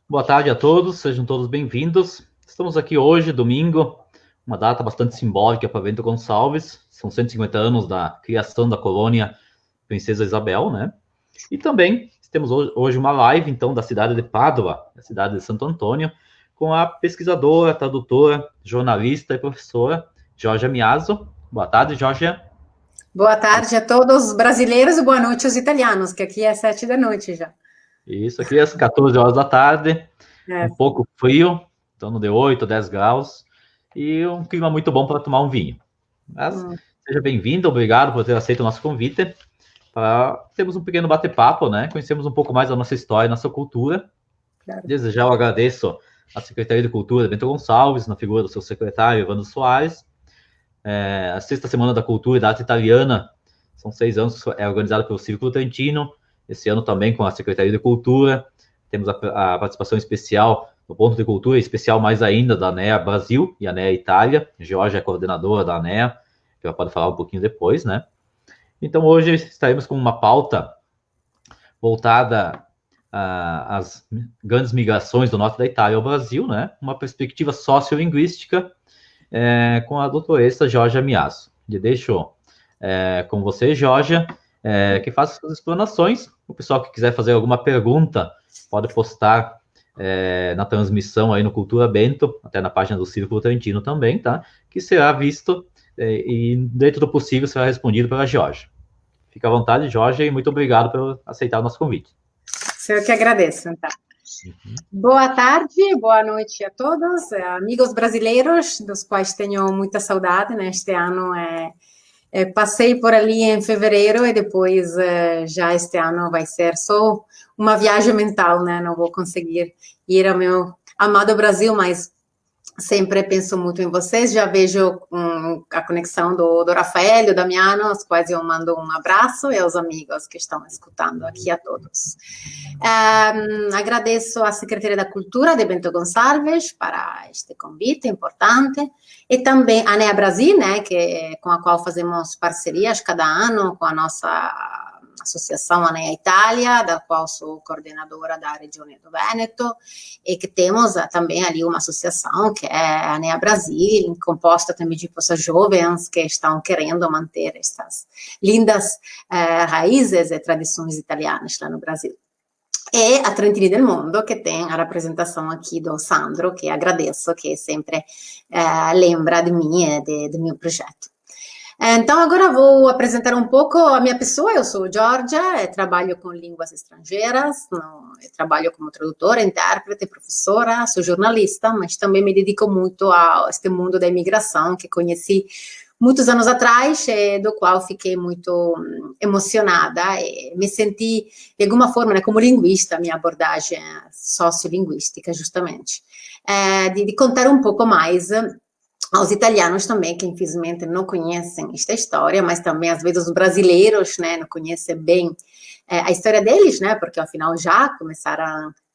Boa tarde a todos, sejam todos bem-vindos. Estamos aqui hoje, domingo, uma data bastante simbólica para Bento Gonçalves. São 150 anos da criação da colônia Princesa Isabel, né? E também temos hoje uma live, então, da cidade de Pádua, da cidade de Santo Antônio, com a pesquisadora, tradutora, jornalista e professora Giorgia Miazzo. Boa tarde, Giorgia. Boa tarde a todos os brasileiros e boa noite aos italianos, que aqui é 7 da noite já. Isso aqui é às 14 horas da tarde, É. um pouco frio, em torno de 8, 10 graus, e um clima muito bom para tomar um vinho. Mas seja bem-vindo, obrigado por ter aceito o nosso convite. Temos um pequeno bate-papo, né? Conhecemos um pouco mais da nossa história, nossa cultura. Claro. Desde já eu agradeço à Secretaria de Cultura, Bento Gonçalves, na figura do seu secretário, Evandro Soares. A Sexta Semana da Cultura e da Arte Italiana, são 6 anos, é organizada pelo Círculo Trentino. Esse ano também com a Secretaria de Cultura. Temos a participação especial do Ponto de Cultura, especial mais ainda da ANEA Brasil e ANEA Itália. Georgia é coordenadora da ANEA, que ela pode falar um pouquinho depois, né? Então, hoje estaremos com uma pauta voltada às grandes migrações do norte da Itália ao Brasil, né? Uma perspectiva sociolinguística com a doutoressa Giorgia Miazzo. E deixo com você, Giorgia, que faça suas explanações. O pessoal que quiser fazer alguma pergunta pode postar na transmissão aí no Cultura Bento, até na página do Círculo Trentino também, tá? Que será visto e, dentro do possível, será respondido pela Giorgia. Fica à vontade, Giorgia, e muito obrigado por aceitar o nosso convite. Eu que agradeço, então. Boa tarde, boa noite a todos, amigos brasileiros, dos quais tenho muita saudade, né? Este ano passei por ali em fevereiro e depois já este ano vai ser só uma viagem mental, né? Não vou conseguir ir ao meu amado Brasil, mas sempre penso muito em vocês, já vejo a conexão do Rafael e do Damiano, aos quais eu mando um abraço, e aos amigos que estão escutando aqui a todos. Agradeço à Secretaria da Cultura de Bento Gonçalves para este convite importante, e também a NEA Brasil, né, com a qual fazemos parcerias cada ano com a nossa Associação ANEA Itália, da qual sou coordenadora da região do Vêneto, e que temos também ali uma associação que é a ANEA Brasil, composta também de pessoas jovens que estão querendo manter estas lindas raízes e tradições italianas lá no Brasil. E a Trentini del Mondo, que tem a representação aqui do Sandro, que agradeço, que sempre lembra de mim e do meu projeto. Então, agora vou apresentar um pouco a minha pessoa. Eu sou Giorgia, trabalho com línguas estrangeiras, trabalho como tradutora, intérprete, professora, sou jornalista, mas também me dedico muito a este mundo da imigração que conheci muitos anos atrás, do qual fiquei muito emocionada e me senti, de alguma forma, né, como linguista, a minha abordagem sociolinguística, justamente, de contar um pouco mais aos italianos também, que infelizmente não conhecem esta história, mas também às vezes os brasileiros, né, não conhecem bem a história deles, né, porque afinal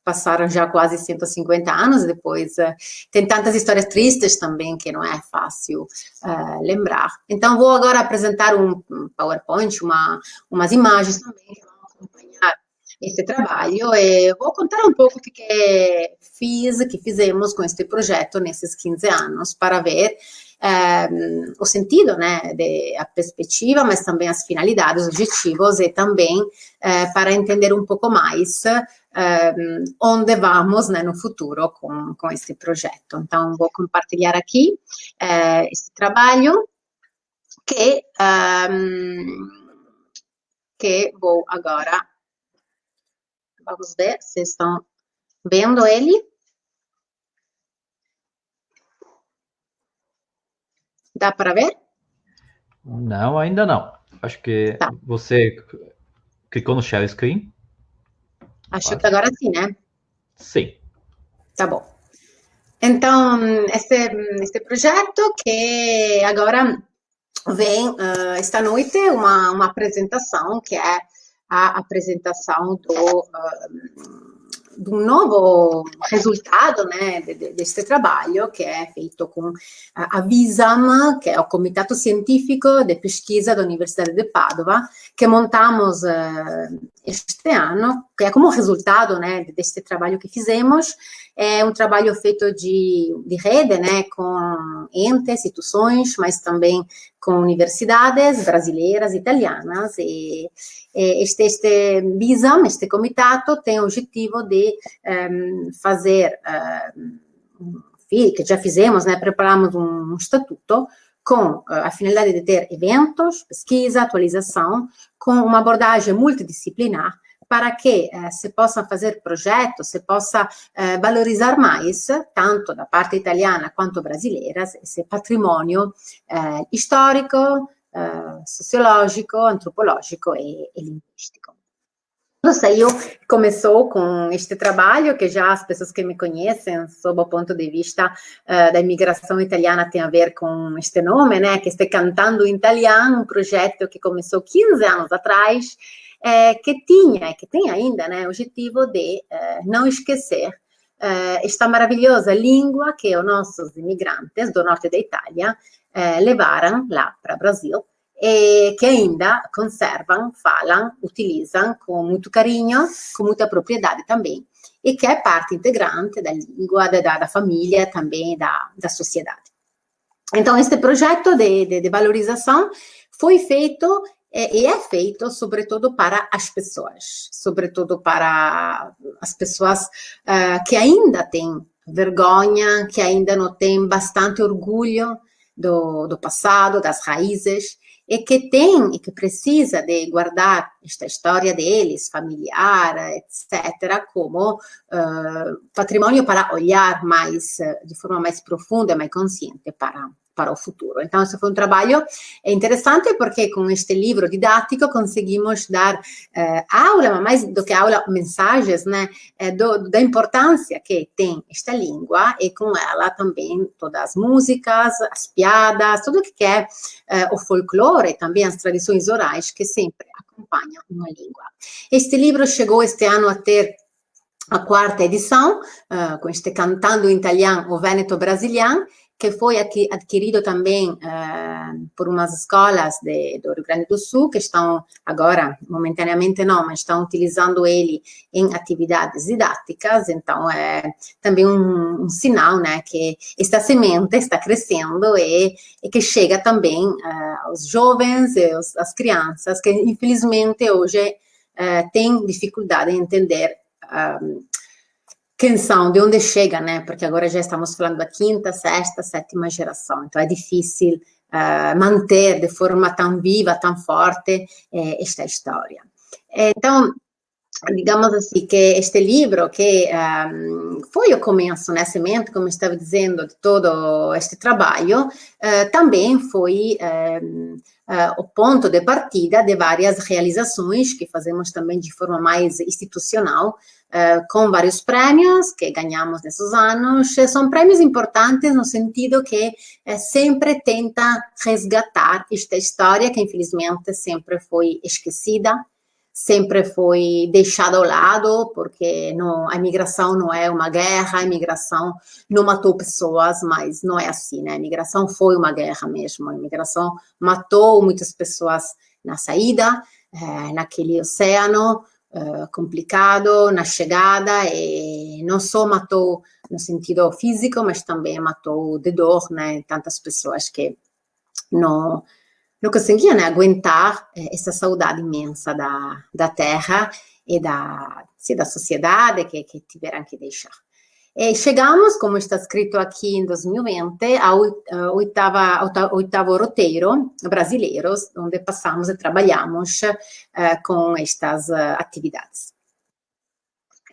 passaram já quase 150 anos, depois tem tantas histórias tristes também que não é fácil lembrar. Então vou agora apresentar um PowerPoint, umas imagens também que vão acompanhar esse trabalho, e vou contar um pouco o que fizemos com este projeto nesses 15 anos, para ver o sentido, né, a perspectiva, mas também as finalidades, os objetivos, e também para entender um pouco mais onde vamos, né, no futuro com este projeto. Então, vou compartilhar aqui este trabalho que vou agora. Vamos ver se estão vendo ele. Dá para ver? Não, ainda não. Acho que você clicou no share screen. Acho que agora sim, né? Sim. Tá bom. Então, este projeto que agora vem esta noite uma apresentação que é a apresentação um novo resultado, né, deste trabalho, que é feito com a VISAM, que é o Comitato Científico de Pesquisa da Universidade de Padova, que montamos este ano, que é como resultado, né, deste trabalho que fizemos. É um trabalho feito de rede, né, com entes, instituições, mas também com universidades brasileiras, italianas, e este BISAM, este comitato, tem o objetivo de fazer, que já fizemos, né, preparamos um estatuto com a finalidade de ter eventos, pesquisa, atualização, com uma abordagem multidisciplinar, para que se possam fazer projetos, se possa valorizar mais, tanto da parte italiana quanto brasileira, esse patrimônio histórico, sociológico, antropológico e linguístico. Não sei, começou com este trabalho, que já as pessoas que me conhecem, sob o ponto de vista da imigração italiana, tem a ver com este nome, né, que estou cantando em italiano, um projeto que começou 15 anos atrás, que tem ainda, né, o objetivo de não esquecer esta maravilhosa língua que os nossos imigrantes do norte da Itália levaram lá para o Brasil, e que ainda conservam, falam, utilizam com muito carinho, com muita propriedade também, e que é parte integrante da língua, da família, também da sociedade. Então, este projeto de valorização foi feito e é feito, sobretudo, para as pessoas, sobretudo para as pessoas que ainda têm vergonha, que ainda não têm bastante orgulho do passado, das raízes, e que precisa de guardar esta história deles, familiar, etc., como patrimônio para olhar mais, de forma mais profunda, mais consciente para o futuro. Então, esse foi um trabalho interessante, porque com este livro didático conseguimos dar aula, mas mais do que aula, mensagens, né, da importância que tem esta língua, e com ela também todas as músicas, as piadas, tudo que é o folclore, também as tradições orais que sempre acompanham uma língua. Este livro chegou este ano a ter a 4ª edição, com este Cantando em Italiano, o Veneto Brasiliano, que foi adquirido também por umas escolas do Rio Grande do Sul, que estão agora, momentaneamente não, mas estão utilizando ele em atividades didáticas. Então, é também um sinal, né, que esta semente está crescendo e que chega também aos jovens e às crianças, que infelizmente hoje têm dificuldade em entender quem são, de onde chega, né? Porque agora já estamos falando da 5ª, 6ª, 7ª geração. Então, é difícil manter de forma tão viva, tão forte, esta história. Então, digamos assim, que este livro, que foi o começo, né, semente, como estava dizendo, de todo este trabalho, também foi o ponto de partida de várias realizações que fazemos também de forma mais institucional, com vários prêmios que ganhamos nesses anos. São prêmios importantes no sentido que sempre tenta resgatar esta história que, infelizmente, sempre foi esquecida, sempre foi deixada ao lado, porque a imigração não é uma guerra, a imigração não matou pessoas, mas não é assim, né? A imigração foi uma guerra mesmo, a imigração matou muitas pessoas na saída, naquele oceano complicado, na chegada, e não só matou no sentido físico, mas também matou de dor, né? Tantas pessoas que não conseguiam, né, aguentar essa saudade imensa da terra e da sociedade que tiveram que deixar. E chegamos, como está escrito aqui em 2020, ao oitavo roteiro brasileiro, onde passamos e trabalhamos com estas atividades.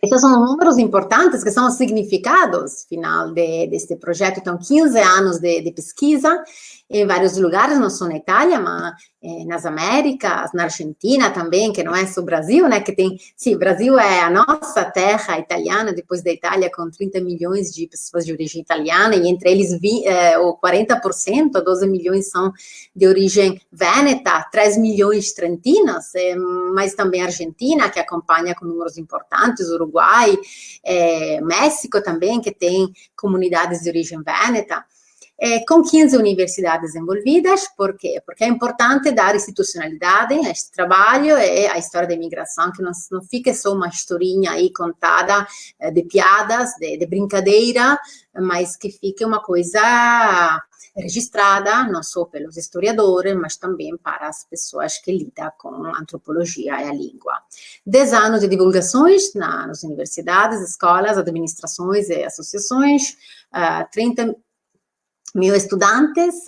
Esses são números importantes, que são os significados final deste projeto. Então, 15 anos de pesquisa, em vários lugares, não só na Itália, mas nas Américas, na Argentina também, que não é só o Brasil, né, que tem, sim, o Brasil é a nossa terra italiana, depois da Itália, com 30 milhões de pessoas de origem italiana, e entre eles, o 40%, 12 milhões são de origem vêneta, 3 milhões trentinos, mas também Argentina, que acompanha com números importantes, Uruguai, México também, que tem comunidades de origem vêneta, com 15 universidades envolvidas. Por quê? Porque é importante dar institucionalidade a este trabalho e a história da imigração, que não fique só uma historinha aí contada de piadas, de brincadeira, mas que fique uma coisa registrada, não só pelos historiadores, mas também para as pessoas que lidam com a antropologia e a língua. 10 anos de divulgações nas universidades, escolas, administrações e associações, 30 mil estudantes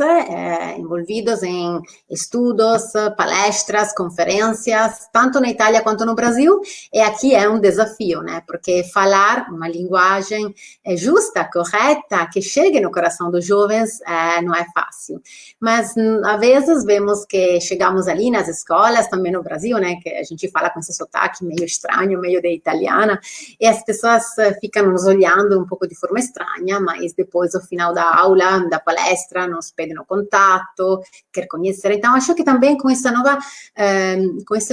envolvidos em estudos, palestras, conferências, tanto na Itália quanto no Brasil, e aqui é um desafio, né? Porque falar uma linguagem justa, correta, que chegue no coração dos jovens, não é fácil. Mas, às vezes, vemos que chegamos ali nas escolas, também no Brasil, né? Que a gente fala com esse sotaque meio estranho, meio de italiana, e as pessoas ficam nos olhando um pouco de forma estranha, mas depois, ao final da aula, da palestra, nos pedem o contato, quer conhecer. Então, acho que também com esse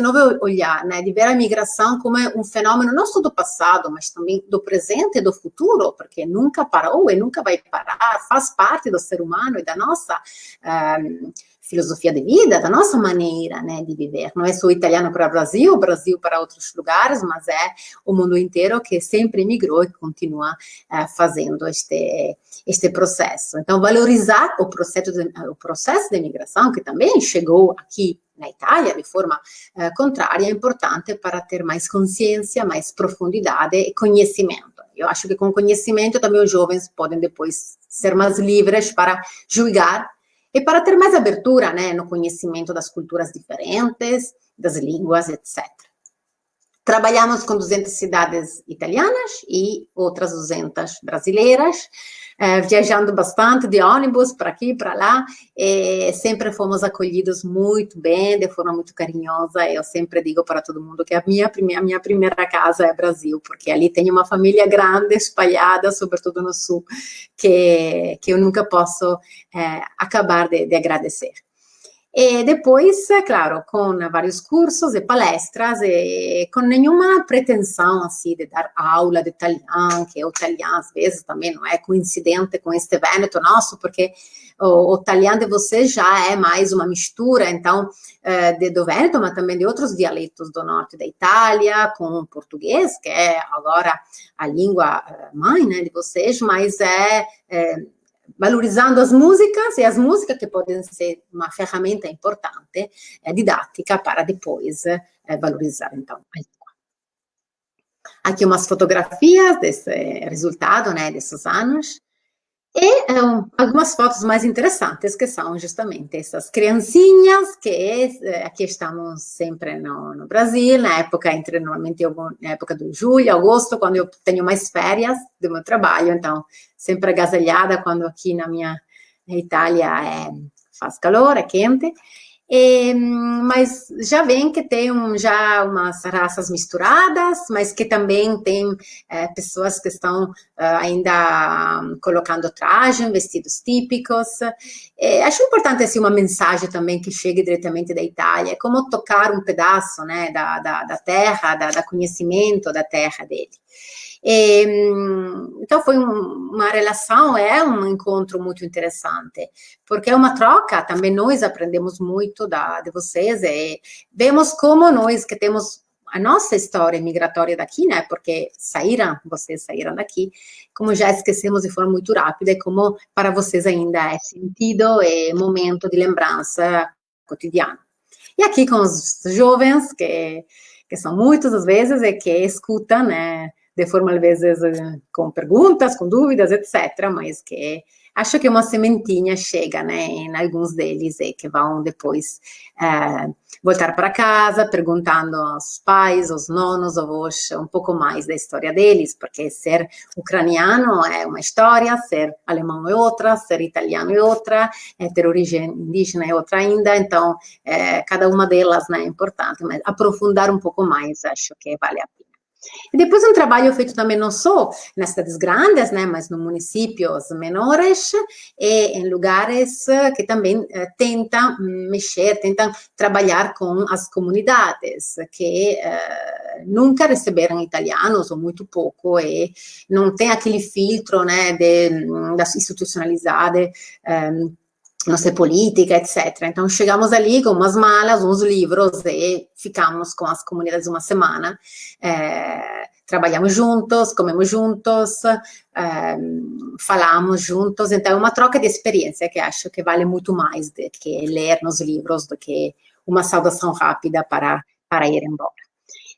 novo olhar, né, de ver a imigração como um fenômeno não só do passado, mas também do presente e do futuro, porque nunca parou e nunca vai parar, faz parte do ser humano e da nossa filosofia de vida, da nossa maneira, né, de viver. Não é só o italiano para o Brasil para outros lugares, mas é o mundo inteiro que sempre migrou e continua fazendo este processo. Então, valorizar o processo de imigração, que também chegou aqui na Itália de forma contrária, é importante para ter mais consciência, mais profundidade e conhecimento. Eu acho que com conhecimento também os jovens podem depois ser mais livres para julgar e para ter mais abertura, né, no conhecimento das culturas diferentes, das línguas, etc. Trabalhamos com 200 cidades italianas e outras 200 brasileiras, viajando bastante de ônibus para aqui e para lá, e sempre fomos acolhidos muito bem, de forma muito carinhosa. Eu sempre digo para todo mundo que a minha primeira casa é Brasil, porque ali tem uma família grande, espalhada, sobretudo no Sul, que eu nunca posso acabar de agradecer. E depois, claro, com vários cursos e palestras, e com nenhuma pretensão, assim, de dar aula de italiano, que o italiano, às vezes, também não é coincidente com este Vêneto nosso, porque o italiano de vocês já é mais uma mistura, então, do Vêneto, mas também de outros dialetos do norte da Itália, com o português, que é agora a língua mãe, né, de vocês, mas valorizando as músicas, e as músicas que podem ser uma ferramenta importante, didática, para depois valorizar, então, a língua. Aqui umas fotografias desse resultado, né, desses anos, e algumas fotos mais interessantes, que são justamente essas criancinhas, que aqui estamos sempre no Brasil, normalmente na época do julho, agosto, quando eu tenho mais férias do meu trabalho, então sempre agasalhada, quando aqui na Itália faz calor, é quente. Mas já vem que tem já umas raças misturadas, mas que também tem pessoas que estão ainda colocando traje, vestidos típicos. Acho importante assim, uma mensagem também que chegue diretamente da Itália, como tocar um pedaço, né, da terra, da conhecimento da terra dele. Então foi uma relação, um encontro muito interessante, porque é uma troca, também nós aprendemos muito de vocês, vemos como nós que temos a nossa história migratória daqui, né, porque vocês saíram daqui, como já esquecemos de forma muito rápida, e como para vocês ainda é sentido e momento de lembrança cotidiana. E aqui com os jovens, que são muitos às vezes, e que escutam, né, de forma, às vezes, com perguntas, com dúvidas, etc., mas que acho que uma sementinha chega, né, em alguns deles e que vão depois voltar para casa perguntando aos pais, aos nonos, avós, um pouco mais da história deles, porque ser ucraniano é uma história, ser alemão é outra, ser italiano é outra, ter origem indígena é outra ainda, então cada uma delas, né, é importante, mas aprofundar um pouco mais, acho que vale a pena. E depois um trabalho feito também não só nas cidades grandes, né, mas nos municípios menores e em lugares que também tentam mexer, tentam trabalhar com as comunidades que nunca receberam italianos ou muito pouco e não tem aquele filtro, né, da institucionalidade, não sei, política, etc. Então, chegamos ali com umas malas, uns livros e ficamos com as comunidades uma semana. Trabalhamos juntos, comemos juntos, falamos juntos. Então, é uma troca de experiência que acho que vale muito mais do que ler nos livros, do que uma saudação rápida para ir embora.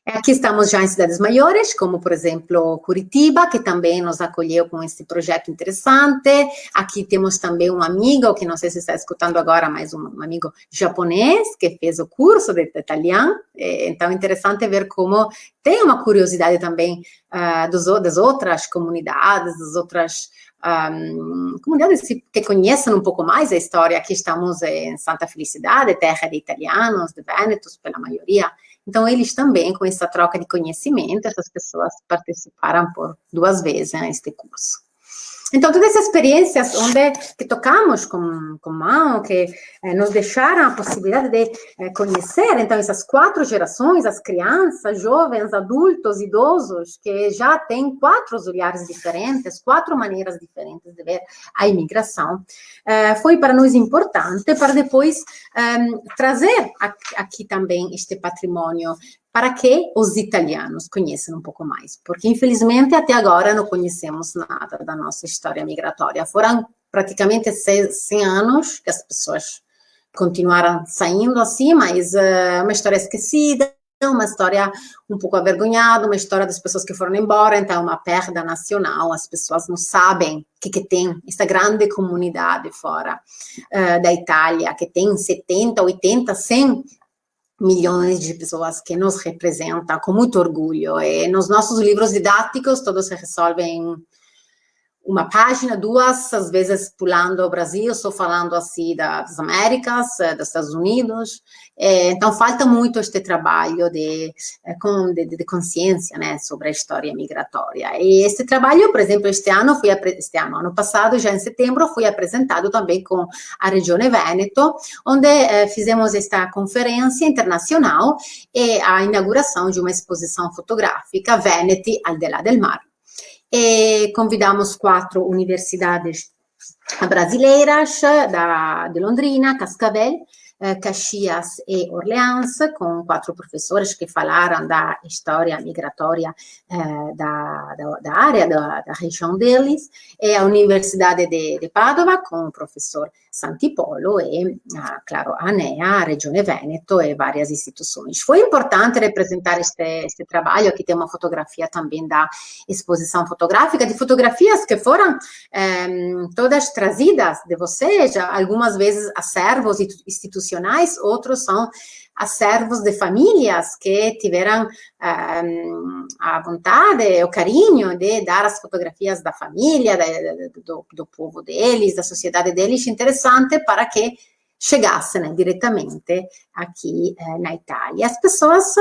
Aqui estamos já em cidades maiores, como, por exemplo, Curitiba, que também nos acolheu com esse projeto interessante. Aqui temos também um amigo, que não sei se está escutando agora, mas um amigo japonês, que fez o curso de italiano. Então, é interessante ver como tem uma curiosidade também das outras comunidades, das outras comunidades que conhecem um pouco mais a história. Aqui estamos em Santa Felicidade, terra de italianos, de vênetos, pela maioria. Então, eles também, com essa troca de conhecimento, essas pessoas participaram por 2 vezes neste curso. Então, todas essas experiências que tocamos com mão, que nos deixaram a possibilidade de conhecer, então, essas 4 gerações, as crianças, jovens, adultos, idosos, que já têm 4 olhares diferentes, 4 maneiras diferentes de ver a imigração, foi para nós importante para depois trazer aqui também este patrimônio para que os italianos conheçam um pouco mais, porque infelizmente até agora não conhecemos nada da nossa história migratória. Foram praticamente 100 anos que as pessoas continuaram saindo assim, mas uma história esquecida, uma história um pouco avergonhada, uma história das pessoas que foram embora, então é uma perda nacional, as pessoas não sabem que tem essa grande comunidade fora da Itália, que tem 70, 80, 100 milhões de pessoas que nos representam com muito orgulho. E nos nossos livros didáticos, todos se resolvem em uma página, 2, às vezes pulando o Brasil, só falando assim das Américas, dos Estados Unidos. Então, falta muito este trabalho de consciência, né, sobre a história migratória. E esse trabalho, por exemplo, ano passado, já em setembro, foi apresentado também com a Regione Veneto, onde fizemos esta conferência internacional e a inauguração de uma exposição fotográfica, Veneti al de lá del mar. E convidamos 4 universidades brasileiras, de Londrina, Cascavel, Caxias e Orleans, com 4 professores que falaram da história migratória da área, da região deles, e a Universidade de Padova, com o professor Santipolo, e, claro, a ANEA, a Regione Veneto e várias instituições. Foi importante representar este trabalho. Aqui tem uma fotografia também da exposição fotográfica, de fotografias que foram todas trazidas de vocês, algumas vezes acervos institucionais, outros são acervos de famílias que tiveram a vontade, o carinho de dar as fotografias da família, do povo deles, da sociedade deles, interessante para que chegasse, né, diretamente aqui na Itália. As pessoas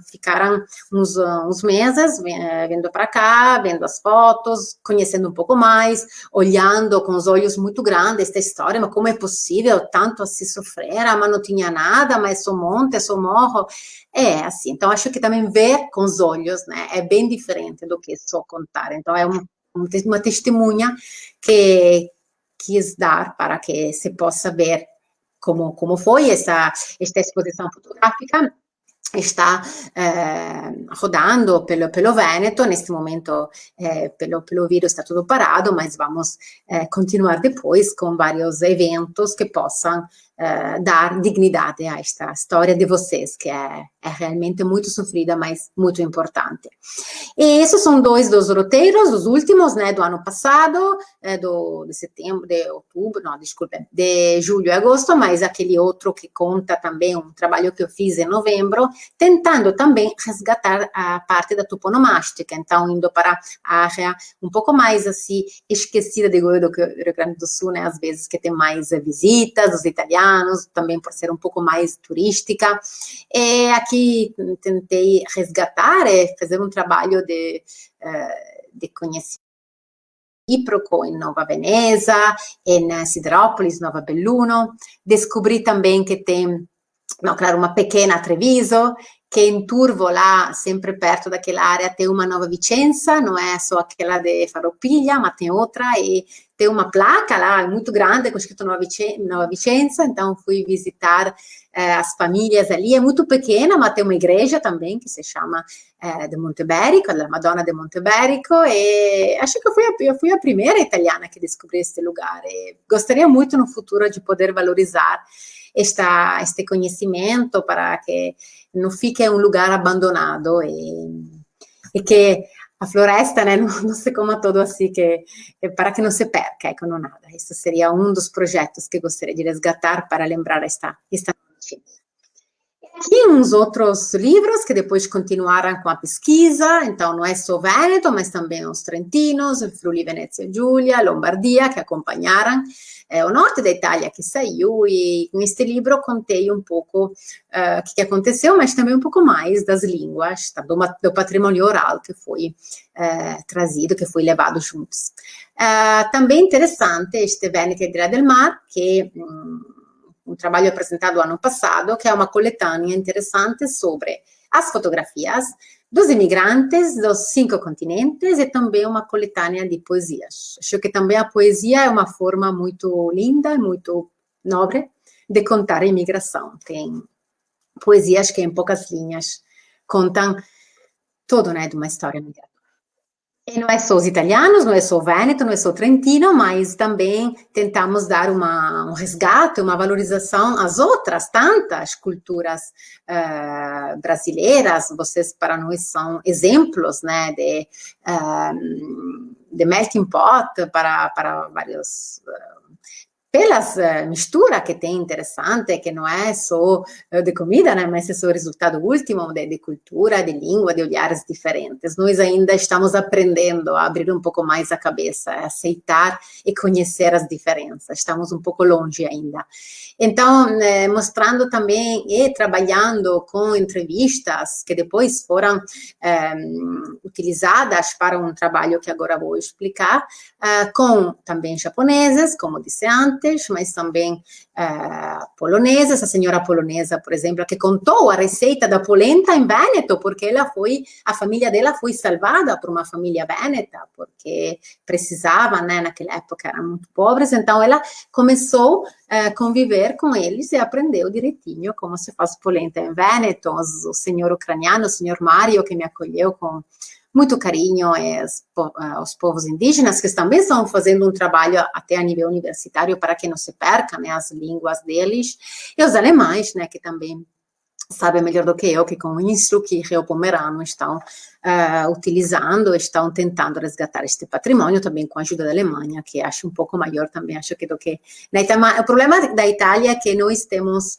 ficaram uns meses vindo para cá, vendo as fotos, conhecendo um pouco mais, olhando com os olhos muito grandes esta história, mas como é possível tanto assim sofrer? Mas não tinha nada, mas só monte, só morro. É assim, então acho que também ver com os olhos, né, é bem diferente do que só contar. Então é uma testemunha que quis dar para que se possa ver como foi esta exposição fotográfica. Está rodando pelo Veneto, neste momento pelo vírus está tudo parado, mas vamos continuar depois com vários eventos que possam dar dignidade a esta história de vocês, que é realmente muito sofrida, mas muito importante. E esses são dois dos roteiros, os últimos, né, do ano passado, de setembro, de outubro, não, desculpe, de julho e agosto, mas aquele outro que conta também um trabalho que eu fiz em novembro, tentando também resgatar a parte da toponomástica, então indo para a área um pouco mais assim esquecida do Rio Grande do Sul, né, às vezes que tem mais visitas dos italianos, também por ser um pouco mais turística. E aqui tentei resgatar e fazer um trabalho de conhecimento recíproco em Nova Veneza, em Siderópolis, Nova Belluno. Descobri também que tem, não, claro, uma pequena Treviso, que em Turvo, lá, sempre perto daquela área, tem uma Nova Vicenza, não é só aquela de Farroupilha, mas tem outra, e tem uma placa lá, muito grande, com escrito Nova Vicenza, então fui visitar as famílias ali, é muito pequena, mas tem uma igreja também, que se chama de Monteberico, da Madonna de Monteberico, e acho que eu fui a primeira italiana que descobri este lugar, e gostaria muito no futuro de poder valorizar este conhecimento para que não fique um lugar abandonado e que a floresta, né, não se coma todo assim, para que não se perca, com nada. Isso seria um dos projetos que gostaria de resgatar para lembrar esta noite. E uns outros livros que depois continuaram com a pesquisa, então não é só Vêneto, mas também os trentinos, o Friuli, Venezia Giulia, Lombardia, que acompanharam o norte da Itália que saiu, e com este livro contei um pouco o que aconteceu, mas também um pouco mais das línguas, do patrimônio oral que foi trazido, que foi levado juntos. Também interessante este Vêneto e Ilha del Mar, que um trabalho apresentado ano passado, que é uma coletânea interessante sobre as fotografias dos imigrantes dos 5 continentes e também uma coletânea de poesias. Acho que também a poesia é uma forma muito linda, muito nobre de contar a imigração. Tem poesias que em poucas linhas contam tudo, né, de uma história migratória. E não é só os italianos, não é só o Vêneto, não é só o Trentino, mas também tentamos dar um resgate, uma valorização às outras tantas culturas brasileiras. Vocês, para nós, são exemplos, né, de melting pot para vários... pelas mistura que tem interessante, que não é só de comida, né, mas é só o resultado último de cultura, de língua, de olhares diferentes. Nós ainda estamos aprendendo a abrir um pouco mais a cabeça, a aceitar e conhecer as diferenças. Estamos um pouco longe ainda. Então, mostrando também e trabalhando com entrevistas que depois foram utilizadas para um trabalho que agora vou explicar, com também japoneses, como disse antes, mas também polonesas. A senhora polonesa, por exemplo, que contou a receita da polenta em Vêneto, porque a família dela foi salvada por uma família vêneta, porque precisava, né, naquela época eram muito pobres, então ela começou a conviver com eles e aprendeu direitinho como se faz polenta em Vêneto. O senhor ucraniano, o senhor Mário, que me acolheu com muito carinho, os povos indígenas, que também estão fazendo um trabalho até a nível universitário para que não se perca, né, as línguas deles, e os alemães, né, que também sabem melhor do que eu, que com o Innsbruck e Rio Pomerano estão utilizando, estão tentando resgatar este patrimônio, também com a ajuda da Alemanha, que acho um pouco maior também, acho que do que na Itália. O problema da Itália é que nós temos...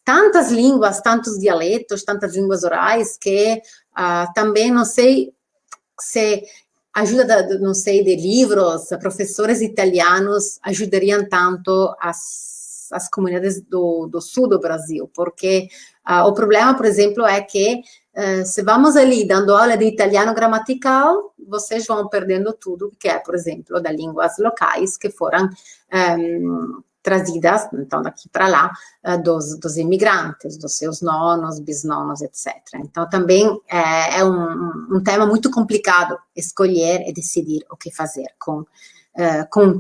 tantas línguas, tantos dialetos, tantas línguas orais, que também não sei se ajuda, não sei, de livros, professores italianos ajudariam tanto as comunidades do sul do Brasil, porque o problema, por exemplo, é que se vamos ali dando aula de italiano gramatical, vocês vão perdendo tudo que é, por exemplo, das línguas locais que foram trazidas, então, daqui para lá, dos imigrantes, dos seus nonos, bisnonos, etc. Então, também é um tema muito complicado escolher e decidir o que fazer com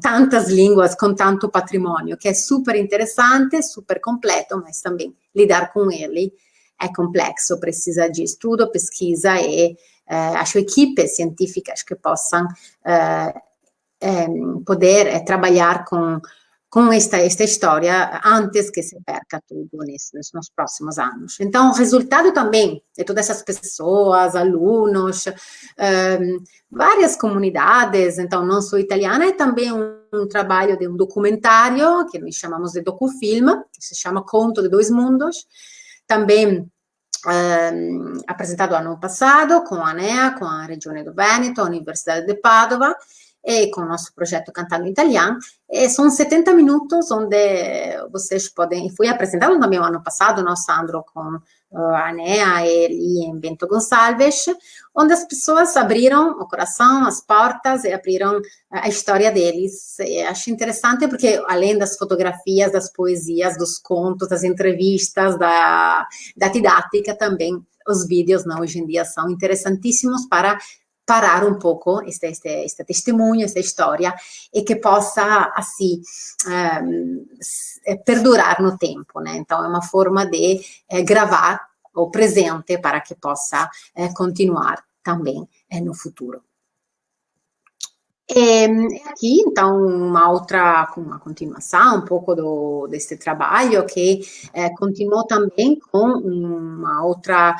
tantas línguas, com tanto patrimônio, que é super interessante, super completo, mas também lidar com ele é complexo, precisa de estudo, pesquisa e, acho, equipes científicas que possam poder trabalhar com com esta história antes que se perca tudo nos próximos anos. Então, o resultado também de todas essas pessoas, alunos, várias comunidades, então não sou italiana, é também um trabalho de um documentário, que nós chamamos de docufilm, que se chama Conto de Dois Mundos, também apresentado ano passado com a ANEA, com a Regione do Veneto, a Universidade de Padova, e com o nosso projeto Cantando Italiano, e são 70 minutos onde vocês podem, foi apresentado também o ano passado, no Sandro, com a ANEA e em Bento Gonçalves, onde as pessoas abriram o coração, as portas, e abriram a história deles. E acho interessante porque, além das fotografias, das poesias, dos contos, das entrevistas, da didática, também os vídeos, né, hoje em dia são interessantíssimos para parar um pouco este testemunho, esta história, e que possa, assim, perdurar no tempo, né? Então, é uma forma de gravar o presente para que possa continuar também no futuro. E aqui, então, uma continuação um pouco deste trabalho, que continuou também com uma outra,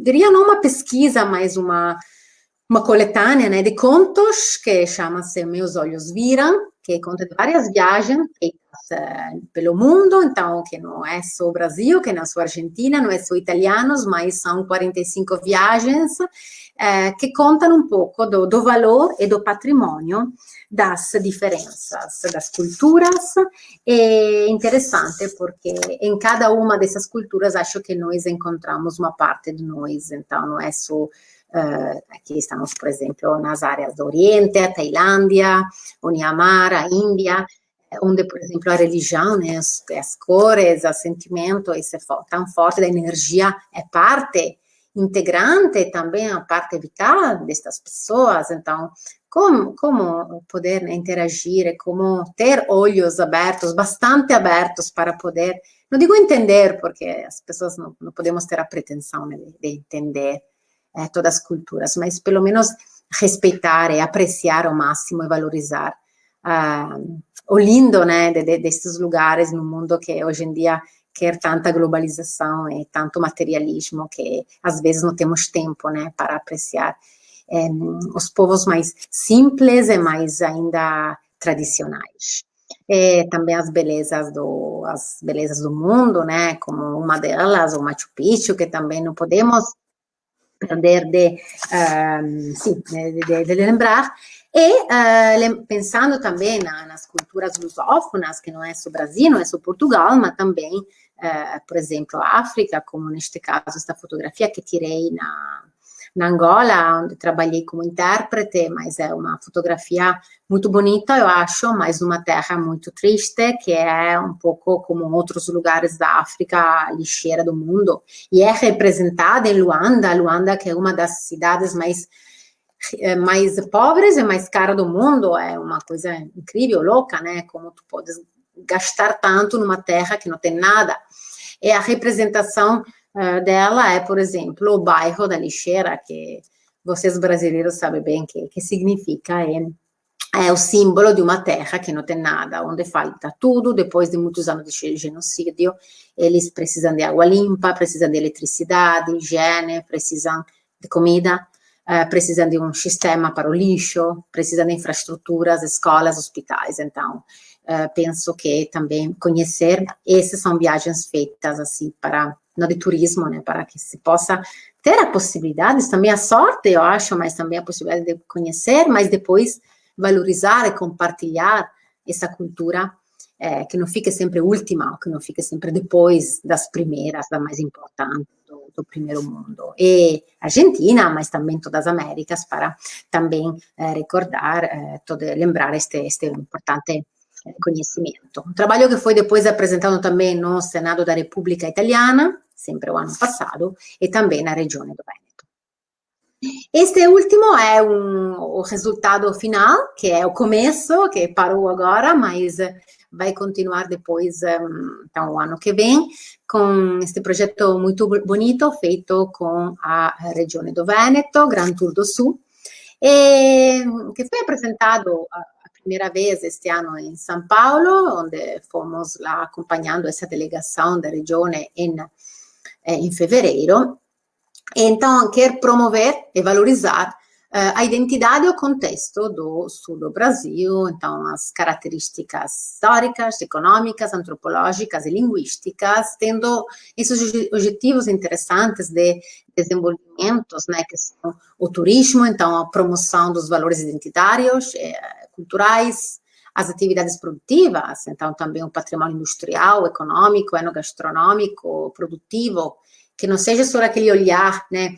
diria não uma pesquisa, mas uma coletânea, né, de contos, que chama-se Meus Olhos Viram, que conta de várias viagens feitas pelo mundo, então, que não é só o Brasil, que não é só a Argentina, não é só italianos, mas são 45 viagens que contam um pouco do valor e do patrimônio das diferenças das culturas. É interessante porque em cada uma dessas culturas acho que nós encontramos uma parte de nós, então não é só aqui estamos, por exemplo, nas áreas do Oriente, a Tailândia, o Myanmar, a Índia, onde, por exemplo, a religião, né, as cores, o sentimento, esse tão forte da energia é parte integrante também, a parte vital destas pessoas. Então, como poder, né, interagir, como ter olhos abertos, bastante abertos para poder, não digo entender, porque as pessoas não podemos ter a pretensão, né, de entender todas as culturas, mas pelo menos respeitar e apreciar ao máximo e valorizar o lindo, né, destes lugares no mundo que hoje em dia quer tanta globalização e tanto materialismo que às vezes não temos tempo, né, para apreciar os povos mais simples e mais ainda tradicionais. E também as belezas do mundo, né, como uma delas, o Machu Picchu, que também não podemos perder de lembrar, e pensando também nas culturas lusófonas, que não é só Brasil, não é só Portugal, mas também, por exemplo, a África, como neste caso, esta fotografia que tirei na Angola, onde trabalhei como intérprete, mas é uma fotografia muito bonita, eu acho, mas numa terra muito triste, que é um pouco como outros lugares da África, a lixeira do mundo, e é representada em Luanda, que é uma das cidades mais pobres e mais caras do mundo. É uma coisa incrível, louca, né, como tu podes gastar tanto numa terra que não tem nada. E a representação dela é, por exemplo, o bairro da lixeira, que vocês brasileiros sabem bem que significa, é o símbolo de uma terra que não tem nada, onde falta tudo. Depois de muitos anos de genocídio, eles precisam de água limpa, precisam de eletricidade, higiene, precisam de comida, precisam de um sistema para o lixo, precisam de infraestruturas, escolas, hospitais. Então, penso que também conhecer, essas são viagens feitas assim de turismo, né, para que se possa ter a possibilidade, também a sorte, eu acho, mas também a possibilidade de conhecer, mas depois valorizar e compartilhar essa cultura, que não fique sempre última, que não fique sempre depois das primeiras, da mais importante do primeiro mundo. E Argentina, mas também todas as Américas, para também recordar, lembrar este importante conhecimento. Um trabalho que foi depois apresentado também no Senado da República Italiana, sempre o ano passado, e também na Regione do Veneto. Este último é o resultado final, que é o começo, que parou agora, mas vai continuar depois, então, o ano que vem, com este projeto muito bonito, feito com a Regione do Veneto, Gran Tour do Sul, e que foi apresentado a primeira vez este ano em São Paulo, onde fomos lá acompanhando essa delegação da regione em fevereiro. Então, quer promover e valorizar a identidade e o contexto do sul do Brasil, então as características históricas, econômicas, antropológicas e linguísticas, tendo esses objetivos interessantes de desenvolvimentos, né, que são o turismo, então a promoção dos valores identitários, culturais, as atividades produtivas, então também o patrimônio industrial, econômico, enogastronômico, produtivo, que não seja só aquele olhar, né,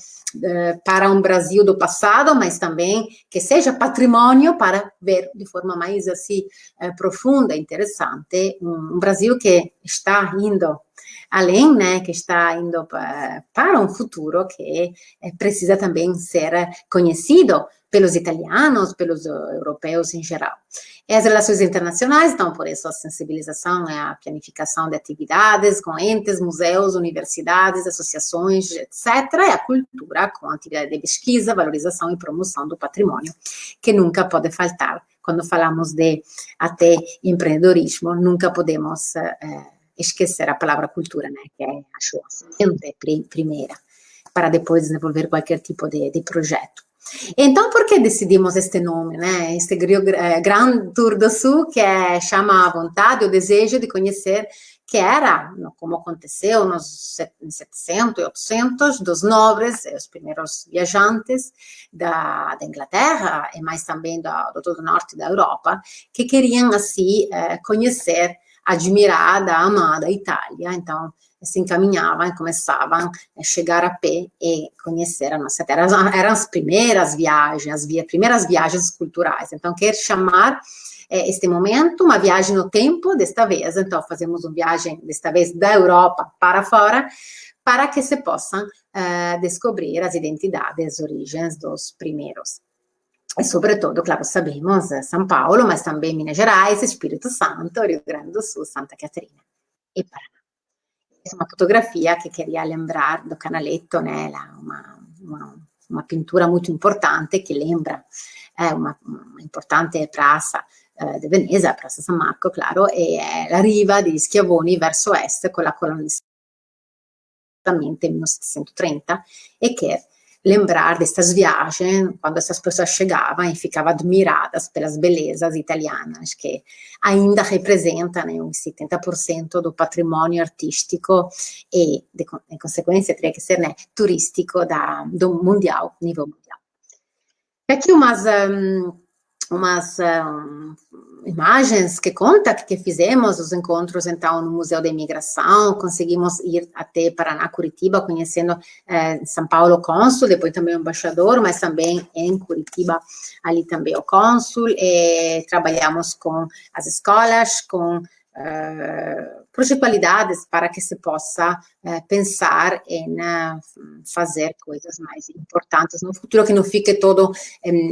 para um Brasil do passado, mas também que seja patrimônio para ver de forma mais assim profunda, interessante, um Brasil que está indo além, né, que está indo para um futuro que precisa também ser conhecido pelos italianos, pelos europeus em geral. E as relações internacionais, então, por isso a sensibilização e a planificação de atividades com entes, museus, universidades, associações, etc. E a cultura com a atividade de pesquisa, valorização e promoção do patrimônio, que nunca pode faltar. Quando falamos de até empreendedorismo, nunca podemos esquecer a palavra cultura, né, que é a sua semente primeira, para depois desenvolver qualquer tipo de projeto. Então, por que decidimos este nome, né? Este Grand Tour do Sul, que chama a vontade, o desejo de conhecer, que era, como aconteceu nos 700 e 800, dos nobres, os primeiros viajantes da Inglaterra, e mais também do todo o norte da Europa, que queriam, assim, conhecer, admirar a amada Itália. Então, se encaminhavam e começavam a chegar a pé e conhecer a nossa terra. Eram as primeiras viagens, primeiras viagens culturais. Então, quer chamar este momento uma viagem no tempo, desta vez. Então, fazemos uma viagem, desta vez, da Europa para fora, para que se possam descobrir as identidades, as origens dos primeiros. E, sobretudo, claro, sabemos São Paulo, mas também Minas Gerais, Espírito Santo, Rio Grande do Sul, Santa Catarina e Paraná. Uma fotografia que queria lembrar do Canaletto, né? Uma pintura muito importante que lembra uma importante praça di Venezia, Piazza San Marco, claro, e la riva degli Schiavoni verso est con la colonizzazione nel 1730 e che lembrar destas viagens, quando essas pessoas chegavam e ficavam admiradas pelas belezas italianas, que ainda representam, né, uns 70% do patrimônio artístico e, em consequência, teria que ser, né, turístico do mundial, nível mundial. E aqui umas imagens que conta que fizemos os encontros, então, no Museu da Imigração, conseguimos ir até Paraná, Curitiba, conhecendo São Paulo o cônsul, depois também o embaixador, mas também em Curitiba, ali também o cônsul, e trabalhamos com as escolas, com projetualidades para que se possa pensar em fazer coisas mais importantes no futuro, que não fique todo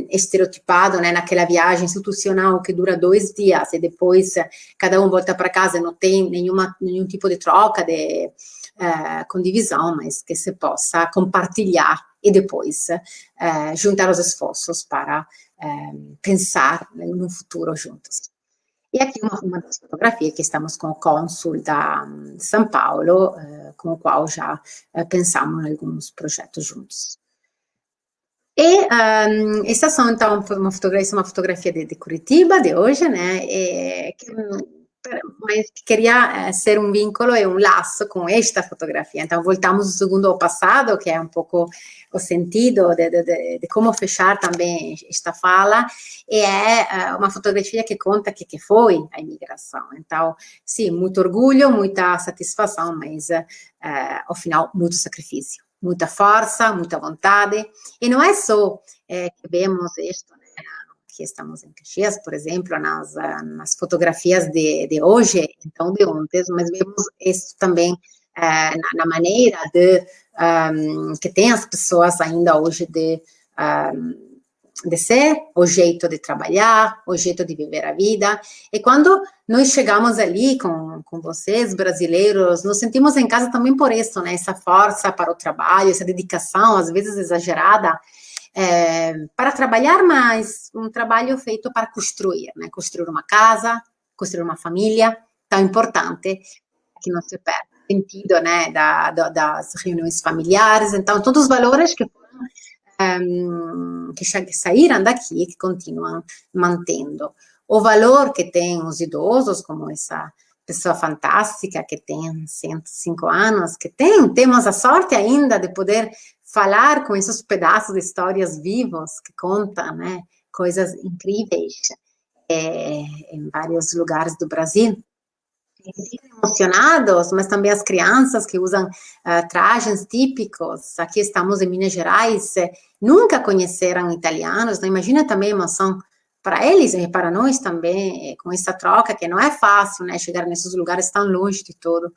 estereotipado, né, naquela viagem institucional que dura 2 dias e depois cada um volta para casa e não tem nenhum tipo de troca, de condivisão, mas que se possa compartilhar e depois juntar os esforços para pensar no futuro juntos. E aqui uma das fotografias que estamos com o cônsul da São Paulo, com o qual já pensamos em alguns projetos juntos. E essa são, então, uma fotografia de Curitiba, de hoje, né, mas queria ser um vínculo e um laço com esta fotografia. Então, voltamos segundo ao passado, que é um pouco o sentido de como fechar também esta fala, e é uma fotografia que conta que foi a imigração. Então, sim, muito orgulho, muita satisfação, mas, ao final, muito sacrifício, muita força, muita vontade, e não é só que vemos isto, né? Aqui estamos em Caxias, por exemplo, nas fotografias de hoje, então de ontem, mas vemos isso também na maneira que tem as pessoas ainda hoje de ser, o jeito de trabalhar, o jeito de viver a vida. E quando nós chegamos ali com vocês, brasileiros, nos sentimos em casa também por isso, né? Essa força para o trabalho, essa dedicação, às vezes exagerada, para trabalhar, mas um trabalho feito para construir, né? Construir uma casa, construir uma família, tão importante que não se perde o sentido, né, das reuniões familiares. Então, todos os valores que saíram daqui e que continuam mantendo. O valor que tem os idosos, como essa pessoa fantástica que tem 105 anos, que temos a sorte ainda de poder falar com esses pedaços de histórias vivos que contam, né, coisas incríveis em vários lugares do Brasil. Ficam emocionados, mas também as crianças que usam trajes típicos. Aqui estamos em Minas Gerais, nunca conheceram italianos, então imagina também a emoção para eles e para nós também, com essa troca, que não é fácil, né, chegar nesses lugares tão longe de tudo,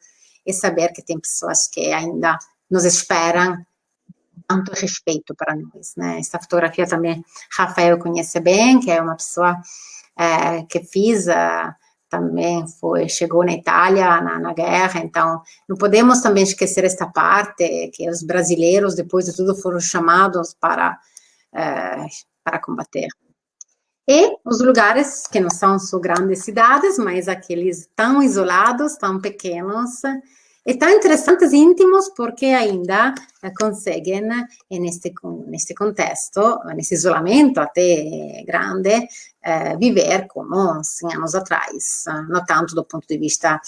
e saber que tem pessoas que ainda nos esperam, tanto respeito para nós, né. Essa fotografia também, Rafael conhece bem, que é uma pessoa que fiz... também chegou na Itália, na guerra, então não podemos também esquecer esta parte, que os brasileiros, depois de tudo, foram chamados para combater. E os lugares que não são só grandes cidades, mas aqueles tão isolados, tão pequenos, e tão interessantes e íntimos, porque ainda conseguem, neste contexto, nesse isolamento até grande, viver como 100 anos atrás, não tanto do ponto de vista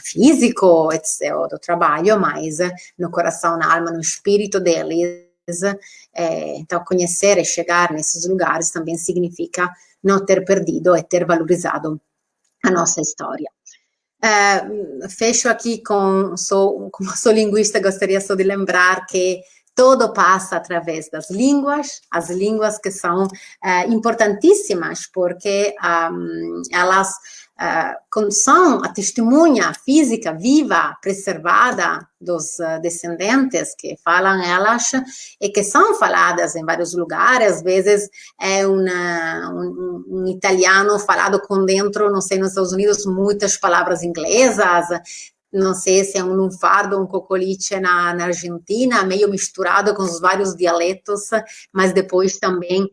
físico ou do trabalho, mas no coração, na alma, no espírito deles. Então, conhecer e chegar nesses lugares também significa não ter perdido e ter valorizado a nossa história. Fecho aqui como sou linguista, gostaria só de lembrar que tudo passa através das línguas, as línguas que são importantíssimas, porque elas são a testemunha física viva, preservada dos descendentes que falam elas, e que são faladas em vários lugares. Às vezes é um italiano falado com dentro, não sei, nos Estados Unidos, muitas palavras inglesas, não sei se é um lunfardo, um cocoliche na Argentina, meio misturado com os vários dialetos, mas depois também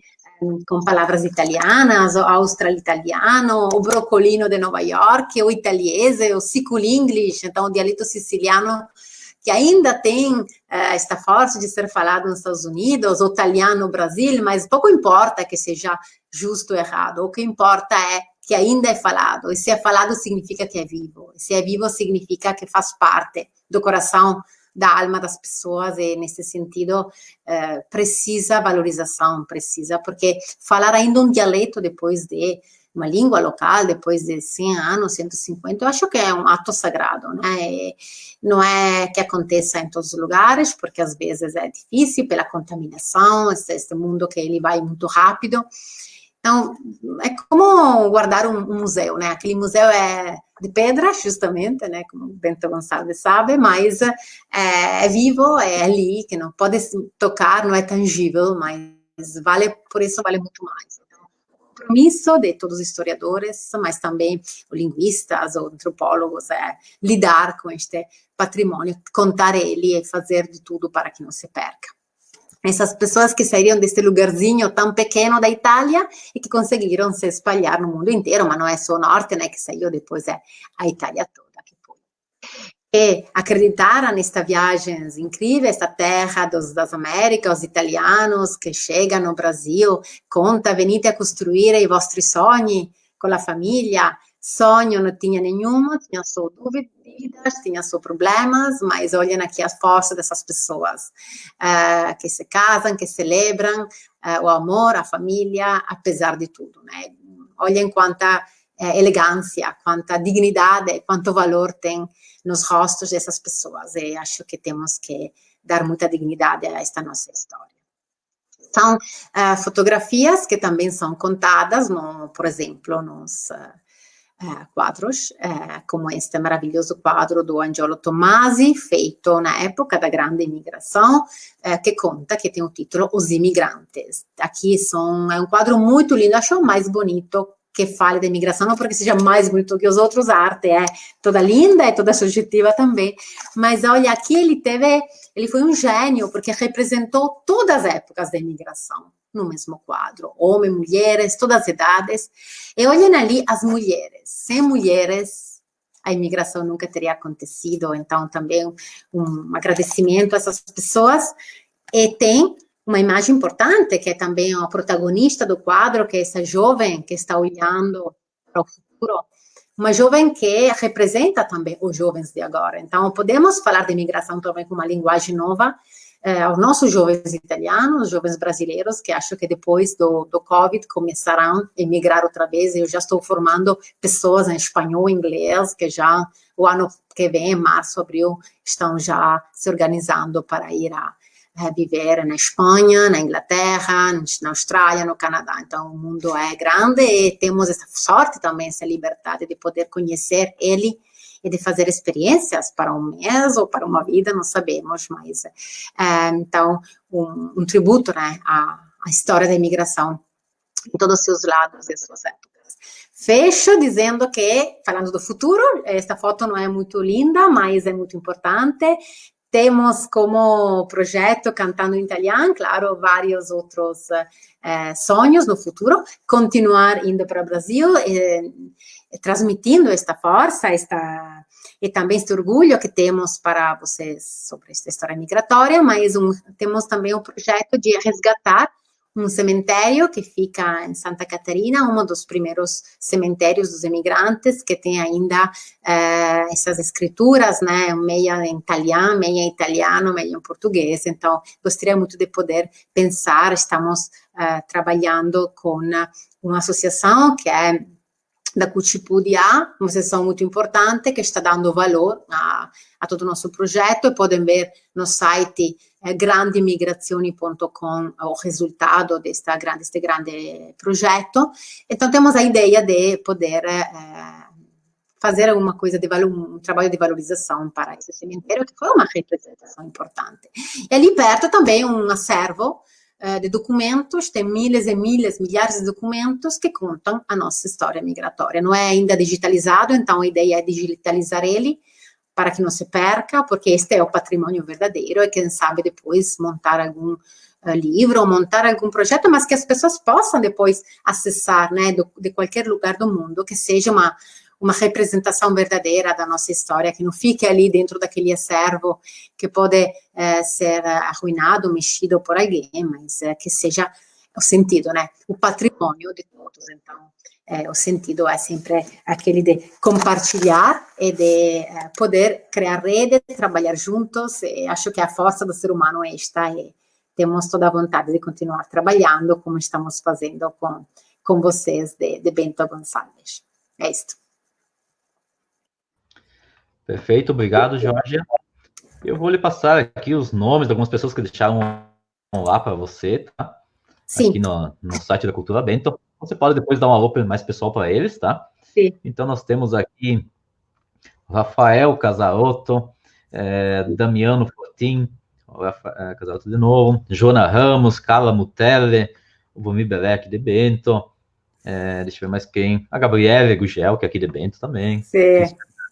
com palavras italianas, o austro-italiano, o brocolino de Nova York, o italiese, o siculinglish, então o dialeto siciliano, que ainda tem esta força de ser falado nos Estados Unidos, o italiano no Brasil, mas pouco importa que seja justo ou errado, o que importa é que ainda é falado, e se é falado significa que é vivo, e se é vivo significa que faz parte do coração, da alma das pessoas, e nesse sentido precisa valorização, porque falar ainda um dialeto depois de uma língua local, depois de 100 anos, 150, eu acho que é um ato sagrado, né? Não é que aconteça em todos os lugares, porque às vezes é difícil pela contaminação, este mundo que ele vai muito rápido. Então, é como guardar um museu, né? Aquele museu é de pedra, justamente, né? Como Bento Gonçalves sabe, mas é vivo, é ali, que não pode tocar, não é tangível, mas por isso vale muito mais. Então, o compromisso de todos os historiadores, mas também os linguistas ou antropólogos, é lidar com este patrimônio, contar ele e fazer de tudo para que não se perca. Essas pessoas que saíram desse lugarzinho tão pequeno da Itália e que conseguiram se espalhar no mundo inteiro, mas não é só o norte, né, que saiu, depois é a Itália toda que foi. E acreditaram nesta viagem incrível, esta terra das Américas, os italianos que chegam no Brasil, conta, venite a construir i vostri sogni com a família. Sonho não tinha nenhuma, tinha só dúvidas, tinha só problemas, mas olhem aqui a força dessas pessoas que se casam, que celebram o amor, a família, apesar de tudo, né? Olhem quanta elegância, quanta dignidade, quanto valor tem nos rostos dessas pessoas, e acho que temos que dar muita dignidade a esta nossa história. São fotografias que também são contadas, por exemplo, nos quadros, como este maravilhoso quadro do Angiolo Tommasi, feito na época da grande imigração, que conta, que tem o título Os Imigrantes. Aqui é um quadro muito lindo, acho o mais bonito que fale da imigração, não porque seja mais bonito que os outros, a arte é toda linda, é toda subjetiva também, mas olha, aqui ele foi um gênio, porque representou todas as épocas da imigração no mesmo quadro, homens, mulheres, todas as idades, e olhem ali as mulheres, sem mulheres, a imigração nunca teria acontecido, então também um agradecimento a essas pessoas, e tem uma imagem importante, que é também a protagonista do quadro, que é essa jovem que está olhando para o futuro, uma jovem que representa também os jovens de agora. Então, podemos falar de imigração também com uma linguagem nova, aos nossos jovens italianos, jovens brasileiros, que acho que depois do Covid começarão a emigrar outra vez. Eu já estou formando pessoas em espanhol e inglês, que já o ano que vem, em março, abril, estão já se organizando para ir a viver na Espanha, na Inglaterra, na Austrália, no Canadá. Então, o mundo é grande e temos essa sorte também, essa liberdade de poder conhecer ele e de fazer experiências para um mês ou para uma vida, não sabemos, mas então, um tributo, né, à história da imigração em todos os seus lados e suas épocas. Fecho dizendo que, falando do futuro, esta foto não é muito linda, mas é muito importante. Temos como projeto, cantando em italiano, claro, vários outros sonhos no futuro, continuar indo para o Brasil, transmitindo esta força, e também este orgulho que temos para vocês sobre esta história migratória, mas temos também o projeto de resgatar um cemitério que fica em Santa Catarina, um dos primeiros cemitérios dos imigrantes, que tem ainda essas escrituras, né, meia em italiano, meia em português. Então, gostaria muito de poder pensar, estamos trabalhando com uma associação que é da Cucipudia, uma associação muito importante que está dando valor a todo o nosso projeto, e podem ver no site grandemigrazioni.com o resultado deste grande projeto. Então, temos a ideia de poder fazer alguma coisa um trabalho de valorização para esse cemitério, que foi uma representação importante. E ali perto também um acervo de documentos, tem milhares e milhares de documentos que contam a nossa história migratória. Não é ainda digitalizado, então a ideia é digitalizar ele para que não se perca, porque este é o patrimônio verdadeiro, e quem sabe depois montar algum livro ou montar algum projeto, mas que as pessoas possam depois acessar, né, de qualquer lugar do mundo, que seja uma representação verdadeira da nossa história, que não fique ali dentro daquele acervo que pode ser arruinado, mexido por alguém, mas que seja o sentido, né? O patrimônio de todos. Então, o sentido é sempre aquele de compartilhar e de poder criar rede, trabalhar juntos. E acho que a força do ser humano é esta, e temos toda a vontade de continuar trabalhando como estamos fazendo com vocês de Bento Gonçalves. É isto. Perfeito, obrigado, Jorge. Eu vou lhe passar aqui os nomes de algumas pessoas que deixaram lá para você, tá? Sim. Aqui no site da Cultura Bento. Você pode depois dar um alô mais pessoal para eles, tá? Sim. Então, nós temos aqui Rafael Casarotto, Damiano Fortin, Casarotto de novo, Jona Ramos, Carla Mutelli, o Vomir Belec de Bento, deixa eu ver mais quem, a Gabriela Gugel, que é aqui de Bento também. Sim.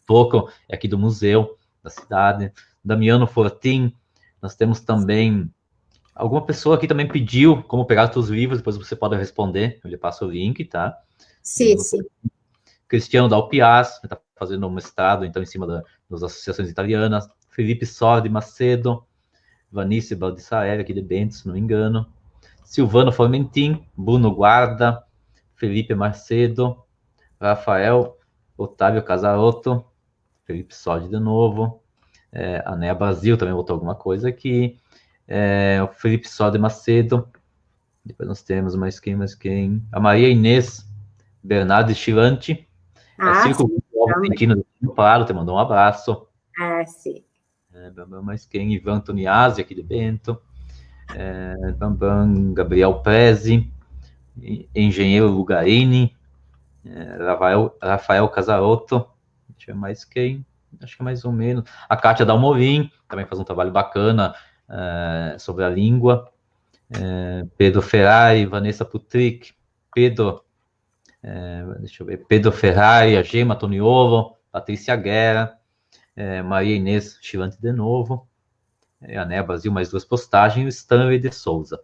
Toco, é aqui do museu da cidade. Damiano Fortin, nós temos também alguma pessoa aqui também pediu como pegar os seus livros, depois você pode responder, eu lhe passo o link, tá? Sim, sim. Cristiano Dalpiaz, que está fazendo um mestrado, então, em cima das associações italianas. Felipe Sordi Macedo, Vanice Baldissarelli, aqui de Bento, se não me engano. Silvano Formentin, Bruno Guarda, Felipe Macedo, Rafael Otávio Casarotto, Felipe Sordi de novo, a Nea Brasil também botou alguma coisa aqui, o Felipe Sordi Macedo, depois nós temos mais quem, a Maria Inês Bernardo Chilante, Círculo Argentino do Claro, te mandou um abraço. Sim. Mais quem, Ivan Toniazzi, aqui de Bento, Gabriel Prezi, Engenheiro Lugarini, Rafael Casarotto, deixa eu ver mais quem, acho que é mais ou menos, a Kátia Dalmolin, também faz um trabalho bacana sobre a língua, Pedro Ferrari, Vanessa Putric, Pedro deixa eu ver, Pedro Ferrari, a Gema Toniolo, Patrícia Guerra, Maria Inês Chilante de novo, a NEA Brasil, mais 2 postagens, e o Stanley de Souza.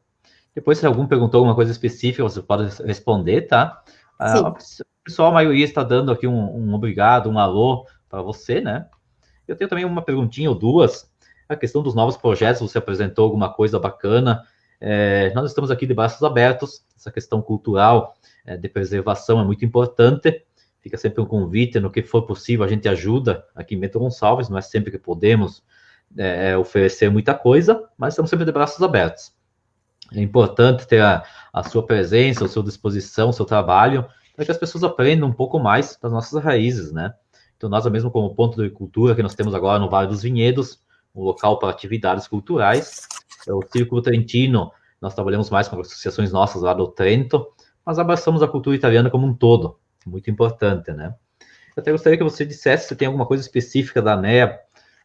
Depois, se algum perguntou alguma coisa específica, você pode responder, tá? O pessoal, a maioria está dando aqui um obrigado, um alô para você, né? Eu tenho também uma perguntinha ou duas. A questão dos novos projetos, você apresentou alguma coisa bacana. Nós estamos aqui de braços abertos. Essa questão cultural de preservação é muito importante. Fica sempre um convite, no que for possível, a gente ajuda aqui em Bento Gonçalves. Não é sempre que podemos oferecer muita coisa, mas estamos sempre de braços abertos. É importante ter a sua presença, a sua disposição, o seu trabalho, para que as pessoas aprendam um pouco mais das nossas raízes, né? Então, nós mesmo como ponto de cultura que nós temos agora no Vale dos Vinhedos, um local para atividades culturais. O Círculo Trentino, nós trabalhamos mais com associações nossas lá do Trento, mas abraçamos a cultura italiana como um todo, muito importante, né? Eu até gostaria que você dissesse se tem alguma coisa específica da ANEA,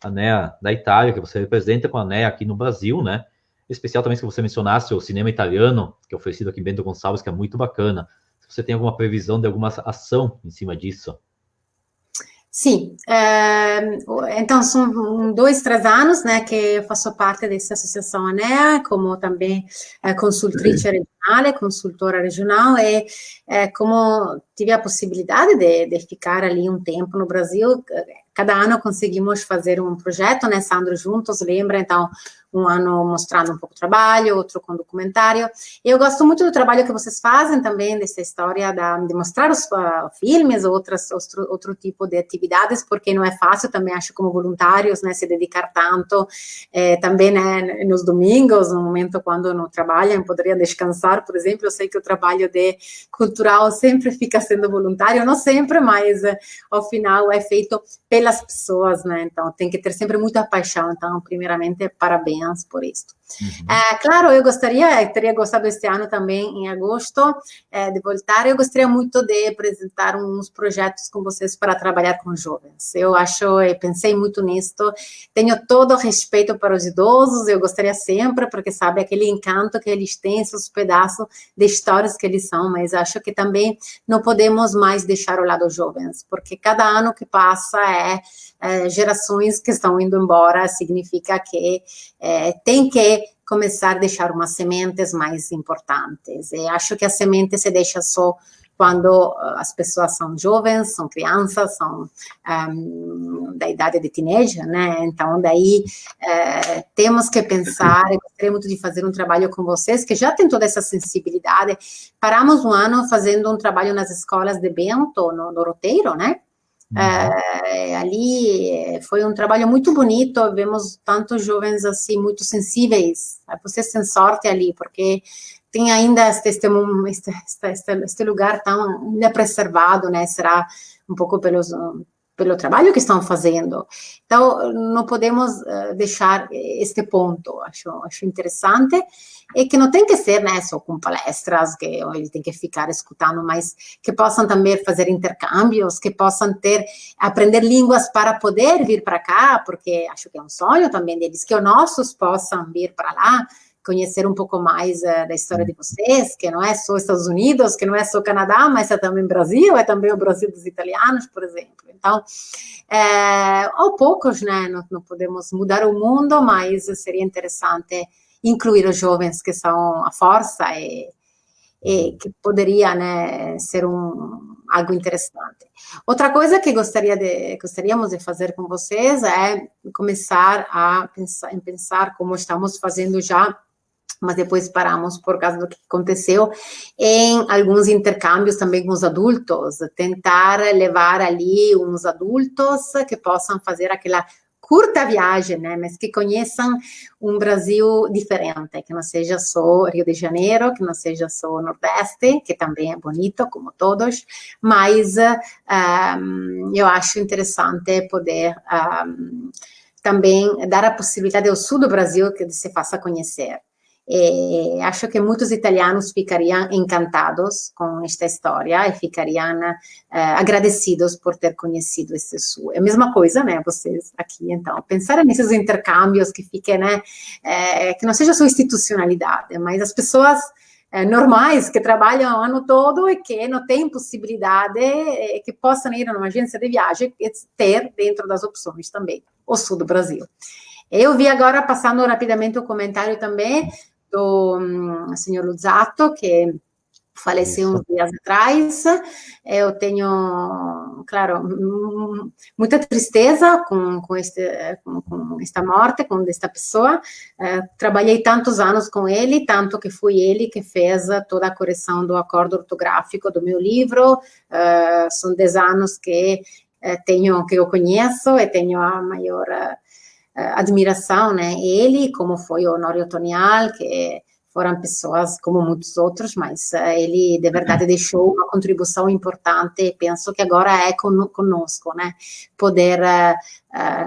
a NEA da Itália, que você representa com a NEA aqui no Brasil, né? Em especial também se você mencionasse o cinema italiano, que é oferecido aqui em Bento Gonçalves, que é muito bacana. Se você tem alguma previsão de alguma ação em cima disso. Sim, então são 2, 3 anos, né, que eu faço parte dessa associação ANEA, como também consultrice regionale, consultora regional, e como tive a possibilidade de ficar ali um tempo no Brasil, cada ano conseguimos fazer um projeto, né, Sandro juntos, lembra? Então, um ano mostrando um pouco o trabalho, outro com documentário. Eu gosto muito do trabalho que vocês fazem também, dessa história de mostrar os filmes, outro tipo de atividades, porque não é fácil também, acho, como voluntários, né, se dedicar tanto, também, né, nos domingos, no momento quando não trabalham, poderiam descansar, por exemplo. Eu sei que o trabalho de cultural sempre fica sendo voluntário, não sempre, mas ao final é feito pelas pessoas, né, então tem que ter sempre muita paixão. Então, primeiramente, parabéns por isso. Claro, eu teria gostado este ano também, em agosto, de voltar. Eu gostaria muito de apresentar uns projetos com vocês para trabalhar com jovens. Eu pensei muito nisto, tenho todo o respeito para os idosos, eu gostaria sempre, porque sabe, aquele encanto que eles têm, esses pedaços de histórias que eles são, mas acho que também não podemos mais deixar o lado jovens, porque cada ano que passa gerações que estão indo embora, significa que tem que começar a deixar umas sementes mais importantes. E acho que a semente se deixa só quando as pessoas são jovens, são crianças, são da idade de teenager, né? Então, daí temos que pensar. Eu gostaria muito de fazer um trabalho com vocês, que já tem toda essa sensibilidade. Paramos um ano fazendo um trabalho nas escolas de Bento, no Roteiro, né? Ali foi um trabalho muito bonito, vemos tantos jovens assim, muito sensíveis. Vocês têm sorte ali, porque tem ainda este lugar tão ainda preservado, né? Será um pouco pelo trabalho que estão fazendo. Então, não podemos deixar este ponto, acho interessante, e que não tem que ser, né, só com palestras, que ele tem que ficar escutando, mas que possam também fazer intercâmbios, que possam aprender línguas para poder vir para cá, porque acho que é um sonho também deles, que os nossos possam vir para lá, conhecer um pouco mais da história de vocês, que não é só Estados Unidos, que não é só Canadá, mas é também Brasil, é também o Brasil dos italianos, por exemplo. Então, aos poucos, né, não podemos mudar o mundo, mas seria interessante incluir os jovens, que são a força, e que poderia, né, ser algo interessante. Outra coisa que gostaríamos de fazer com vocês é começar a pensar como estamos fazendo já, mas depois paramos por causa do que aconteceu, em alguns intercâmbios também com os adultos, tentar levar ali uns adultos que possam fazer aquela curta viagem, né, mas que conheçam um Brasil diferente, que não seja só Rio de Janeiro, que não seja só o Nordeste, que também é bonito, como todos, mas eu acho interessante poder também dar a possibilidade ao sul do Brasil que se faça conhecer. Acho que muitos italianos ficariam encantados com esta história e ficariam agradecidos por ter conhecido esse sul. É a mesma coisa, né, vocês aqui, então, pensar nesses intercâmbios que fiquem, né, que não seja só institucionalidade, mas as pessoas normais, que trabalham o ano todo e que não têm possibilidade, que possam ir numa agência de viagem e ter dentro das opções também o sul do Brasil. Eu vi agora, passando rapidamente o comentário também do senhor Luzzatto, que faleceu uns dias atrás. Eu tenho, claro, muita tristeza com esta morte, com esta pessoa. Trabalhei tantos anos com ele, tanto que foi ele que fez toda a correção do acordo ortográfico do meu livro. São 10 anos que eu conheço e tenho a maior admiração, né? Ele, como foi o Honório Tonial, que foram pessoas como muitos outros, mas ele de verdade deixou uma contribuição importante, e penso que agora é conosco, né? Poder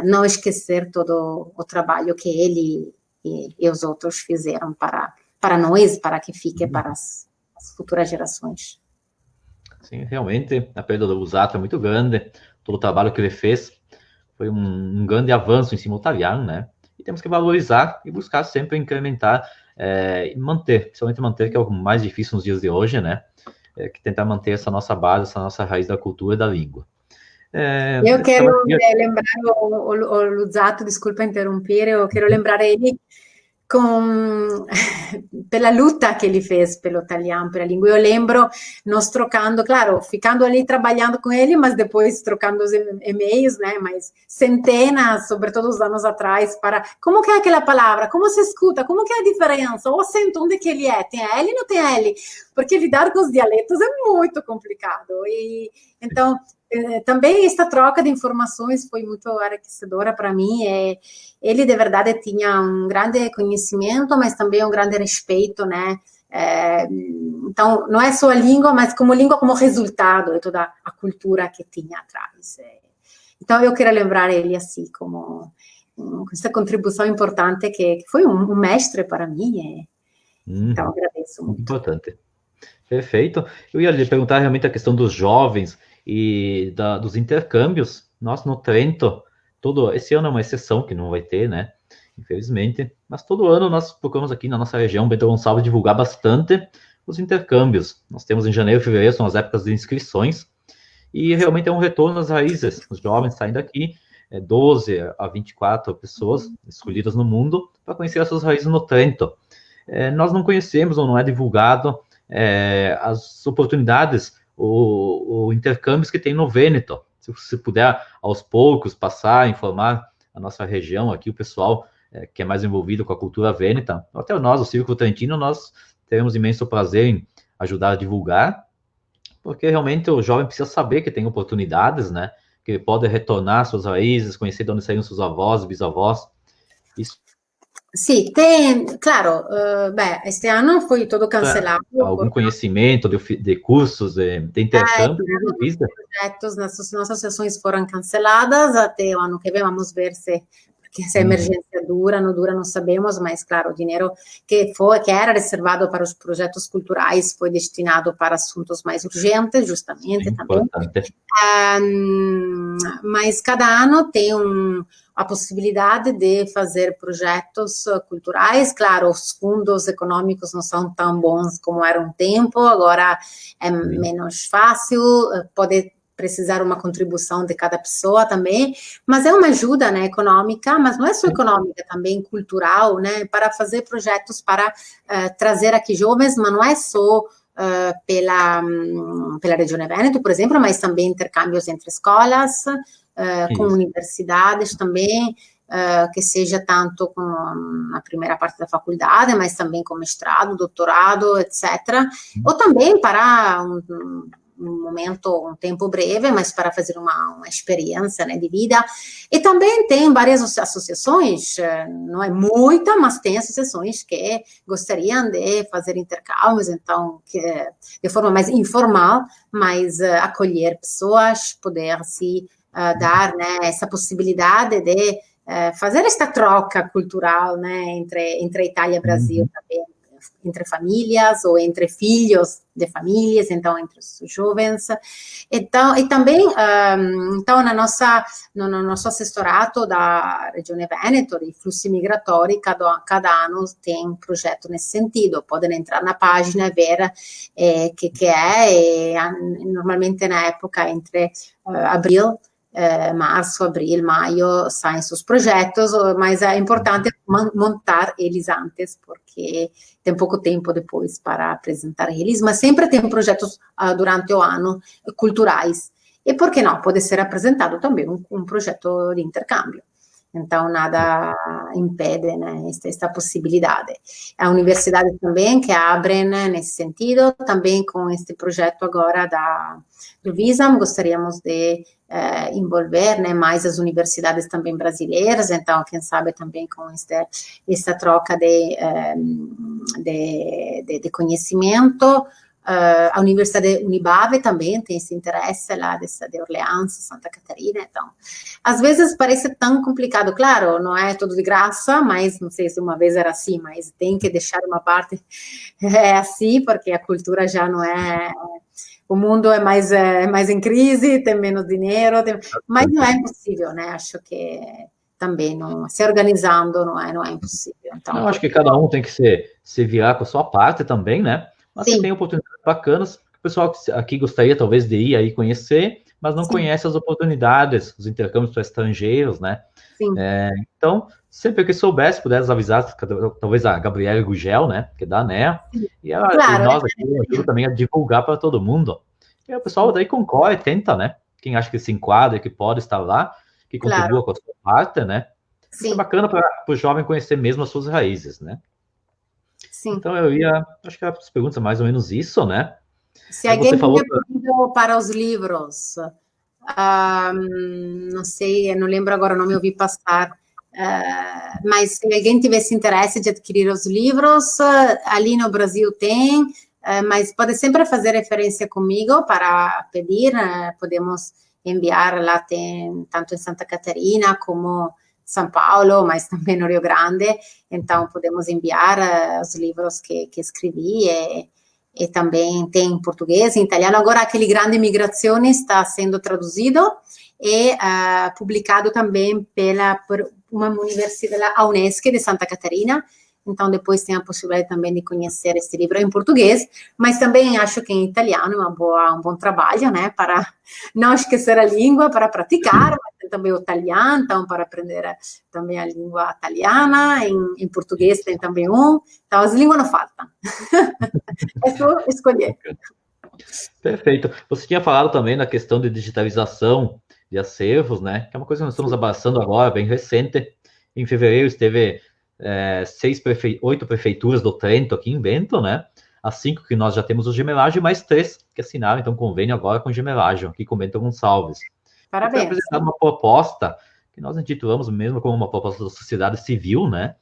não esquecer todo o trabalho que ele e os outros fizeram para nós, para que fique para as futuras gerações. Sim, realmente, a perda do Luzzatto é muito grande, todo o trabalho que ele fez foi um grande avanço em cima do italiano, né? E temos que valorizar e buscar sempre incrementar e manter, principalmente manter, que é o mais difícil nos dias de hoje, né? Que tentar manter essa nossa base, essa nossa raiz da cultura e da língua. Eu quero lembrar o Luzzatto, desculpa interromper, eu quero lembrar ele pela luta que ele fez pelo italiano, pela língua. Eu lembro nós trocando, claro, ficando ali trabalhando com ele, mas depois trocando os e-mails, né? Mas centenas, sobretudo os anos atrás, para como que é aquela palavra, como se escuta, como que é a diferença, o acento, onde que ele é, tem a L, não tem a L, porque lidar com os dialetos é muito complicado. E então também esta troca de informações foi muito enriquecedora para mim. Ele de verdade tinha um grande conhecimento, mas também um grande respeito, né? Então não é só a língua, mas como língua como resultado de toda a cultura que tinha atrás. Então eu quero lembrar ele assim como essa contribuição importante que foi um mestre para mim. Então agradeço muito. Importante. Perfeito. Eu ia lhe perguntar realmente a questão dos jovens e dos intercâmbios. Nós no Trento, esse ano é uma exceção que não vai ter, né? Infelizmente. Mas todo ano nós procuramos aqui na nossa região, Bento Gonçalves, divulgar bastante os intercâmbios. Nós temos em janeiro e fevereiro, são as épocas de inscrições. E realmente é um retorno às raízes. Os jovens saem daqui, 12 a 24 pessoas escolhidas no mundo, para conhecer as suas raízes no Trento. Nós não conhecemos ou não é divulgado as oportunidades ou intercâmbios que tem no Vêneto. Se puder, aos poucos, passar, informar a nossa região aqui, o pessoal que é mais envolvido com a cultura vêneta, até nós, o Círculo Trentino, nós teremos imenso prazer em ajudar a divulgar, porque realmente o jovem precisa saber que tem oportunidades, né? Que ele pode retornar às suas raízes, conhecer de onde saíram seus avós, bisavós. Isso. Sì, claro, este ano foi todo cancelado. Algum conhecimento de cursos, de intercâmbio, de visa. Projetos nas nossas sessões foram canceladas até o ano que vem, vamos ver porque se a emergência dura, não sabemos, mas claro, o dinheiro que era reservado para os projetos culturais foi destinado para assuntos mais urgentes, justamente, também. Mas cada ano tem a possibilidade de fazer projetos culturais. Claro, os fundos econômicos não são tão bons como era um tempo, agora é menos fácil, pode precisar uma contribuição de cada pessoa também, mas é uma ajuda, né, econômica, mas não é só econômica, também cultural, né, para fazer projetos para trazer aqui jovens, mas não é só pela Regione Veneto, por exemplo, mas também intercâmbios entre escolas, com universidades também, que seja tanto na primeira parte da faculdade, mas também com mestrado, doutorado, etc. Ou também para um momento, um tempo breve, mas para fazer uma experiência, né, de vida. E também tem várias associações, não é muita, mas tem associações que gostariam de fazer intercâmbios, então, de forma mais informal, mas acolher pessoas, poder se dar, né, essa possibilidade de fazer esta troca cultural, né, entre Itália e Brasil também. entre famílias ou entre filhos de famílias, então entre os jovens. Então, e também, então, no nosso assessorato da Regione Veneto, de flussi migratori, cada ano tem projeto nesse sentido. Podem entrar na página e ver que é, normalmente na época entre abril, março, abril, maio, saem seus projetos, mas é importante montar eles antes, porque tem pouco tempo depois para apresentar eles, mas sempre tem projetos durante o ano culturais. E por que não? Pode ser apresentado também um projeto de intercâmbio. Então, nada impede, né, esta possibilidade. A universidade também que abrem nesse sentido, também com este projeto agora do Visam, gostaríamos de envolver, né, mais as universidades também brasileiras, então, quem sabe também com esta troca de conhecimento. A Universidade Unibave também tem esse interesse lá de Orleans, Santa Catarina, então, às vezes parece tão complicado, claro, não é tudo de graça, mas não sei se uma vez era assim, mas tem que deixar uma parte assim, porque a cultura já não é, o mundo é mais em crise, tem menos dinheiro, mas não é impossível, né, acho que também, não, se organizando, não é impossível. Então, eu acho que cada um tem que se virar com a sua parte também, né? Mas você tem oportunidades bacanas, o pessoal aqui gostaria talvez de ir aí conhecer, mas não conhece as oportunidades, os intercâmbios para estrangeiros, né? Então, sempre que soubesse, pudesse avisar, talvez a Gabriela Gugel, né? Que é da ANEA, e nós aqui ajuda também a divulgar para todo mundo. E o pessoal daí concorre, tenta, né? Quem acha que se enquadra, que pode estar lá, que contribua com a sua parte, né? Isso é bacana para o jovem conhecer mesmo as suas raízes, né? Sim. Então, acho que as perguntas mais ou menos isso, né? Se alguém tinha pedido para os livros, não sei, não lembro agora, não me ouvi passar, mas se alguém tivesse interesse de adquirir os livros, ali no Brasil tem, mas pode sempre fazer referência comigo para pedir, podemos enviar lá, tem tanto em Santa Catarina como São Paulo, mas também no Rio Grande, então podemos enviar os livros que escrevi e também tem em português, em italiano. Agora aquele Grande Migrazione está sendo traduzido e publicado também por uma universidade, a Unesco de Santa Catarina, então depois tem a possibilidade também de conhecer este livro em português, mas também acho que em italiano é um bom trabalho, né, para não esquecer a língua, para praticar, mas tem também o italiano, então para aprender também a língua italiana, em português tem também então as línguas não faltam, é só escolher. Perfeito. Você tinha falado também na questão de digitalização de acervos, né, que é uma coisa que nós estamos abraçando agora, bem recente. Em fevereiro esteve 8 prefeituras do Trento aqui em Bento, né? As 5 que nós já temos o Gemelagem, mais 3 que assinaram, então, convênio agora com o Gemelagem, aqui com Bento Gonçalves. Parabéns. Foi apresentada uma proposta, que nós intitulamos mesmo como uma proposta da sociedade civil, né?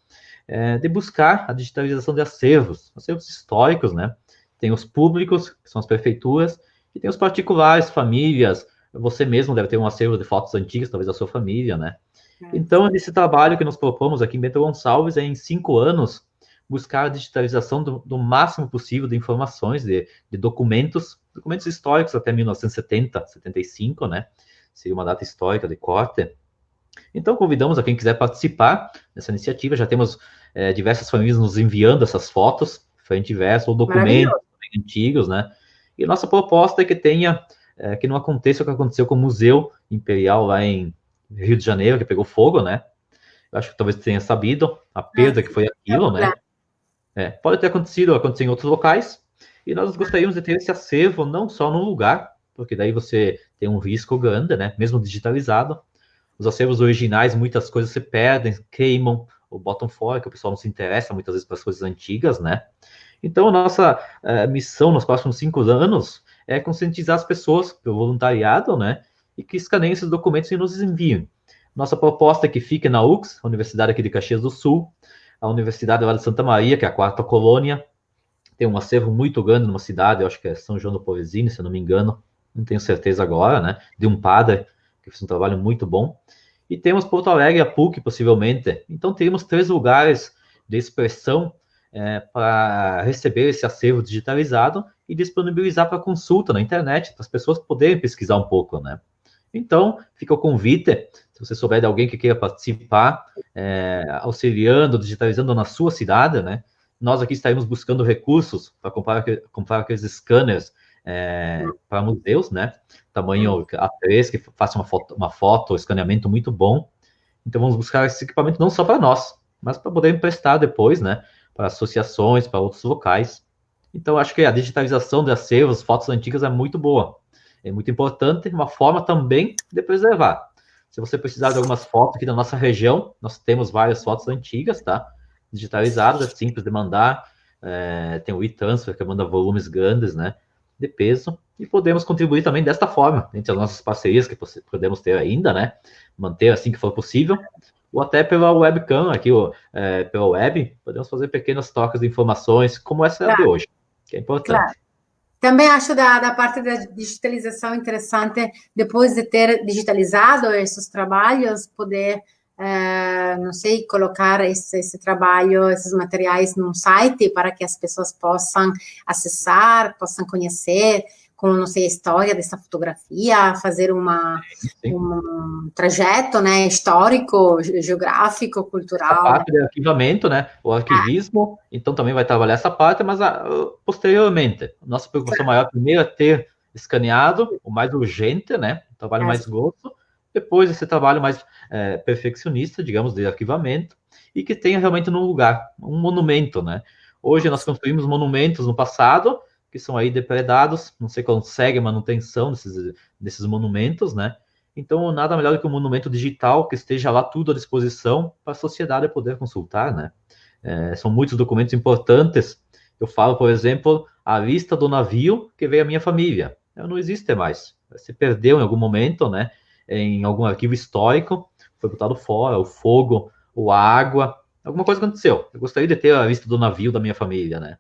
De buscar a digitalização de acervos históricos, né? Tem os públicos, que são as prefeituras, e tem os particulares, famílias. Você mesmo deve ter um acervo de fotos antigas, talvez da sua família, né? Então, esse trabalho que nós propomos aqui em Bento Gonçalves é, em 5 anos, buscar a digitalização do máximo possível de informações, de documentos históricos até 1970, 75, né? Seria uma data histórica de corte. Então, convidamos a quem quiser participar dessa iniciativa. Já temos diversas famílias nos enviando essas fotos, frente e verso, ou documentos antigos, né? E a nossa proposta é que que não aconteça o que aconteceu com o Museu Imperial lá em Rio de Janeiro, que pegou fogo, né? Eu acho que talvez tenha sabido a perda que foi aquilo, né? Pode ter acontecido em outros locais, e nós gostaríamos de ter esse acervo não só num lugar, porque daí você tem um risco grande, né? Mesmo digitalizado. Os acervos originais, muitas coisas se perdem, queimam, ou botam fora, que o pessoal não se interessa muitas vezes para as coisas antigas, né? Então, a nossa missão nos próximos 5 anos é conscientizar as pessoas, pelo voluntariado, né? E que escaneiem esses documentos e nos enviem. Nossa proposta é que fique na UX, a Universidade aqui de Caxias do Sul, a Universidade lá de Santa Maria, que é a 4ª colônia, tem um acervo muito grande numa cidade, eu acho que é São João do Poresini, se eu não me engano, não tenho certeza agora, né? De um padre que fez um trabalho muito bom. E temos Porto Alegre e a PUC, possivelmente. Então, teríamos 3 lugares de expressão para receber esse acervo digitalizado e disponibilizar para consulta na internet, para as pessoas poderem pesquisar um pouco, né? Então, fica o convite, se você souber de alguém que queira participar, auxiliando, digitalizando na sua cidade, né? Nós aqui estaremos buscando recursos para comprar aqueles scanners para museus, né? Tamanho A3, que faça uma foto, escaneamento muito bom. Então, vamos buscar esse equipamento não só para nós, mas para poder emprestar depois, né? Para associações, para outros locais. Então, acho que a digitalização de acervos, fotos antigas é muito boa. É muito importante, uma forma também de preservar. Se você precisar de algumas fotos aqui da nossa região, nós temos várias fotos antigas, tá? Digitalizadas, é simples de mandar. Tem o e-transfer, que manda volumes grandes, né? De peso. E podemos contribuir também desta forma, entre as nossas parcerias que podemos ter ainda, né? Manter assim que for possível. Ou até pela webcam, aqui, pela web, podemos fazer pequenas trocas de informações, como essa de hoje, que é importante. Claro. Também acho da parte da digitalização interessante, depois de ter digitalizado esses trabalhos, poder, não sei, colocar esse trabalho, esses materiais num site para que as pessoas possam acessar, possam conhecer, como, não sei, a história dessa fotografia, fazer um trajeto, né, histórico, geográfico, cultural. A parte de arquivamento, né, o arquivismo, então também vai trabalhar essa parte, mas posteriormente, nossa preocupação maior primeiro é ter escaneado o mais urgente, né, o trabalho mais grosso, depois esse trabalho mais perfeccionista, digamos, de arquivamento, e que tenha realmente num lugar, um monumento, né. Hoje nós construímos monumentos no passado, que são aí depredados, não se consegue manutenção desses monumentos, né? Então, nada melhor do que um monumento digital que esteja lá tudo à disposição para a sociedade poder consultar, né? São muitos documentos importantes. Eu falo, por exemplo, a lista do navio que veio a minha família. Não existe mais. Se perdeu em algum momento, né? Em algum arquivo histórico, foi botado fora, o fogo, ou a água, alguma coisa aconteceu. Eu gostaria de ter a lista do navio da minha família, né?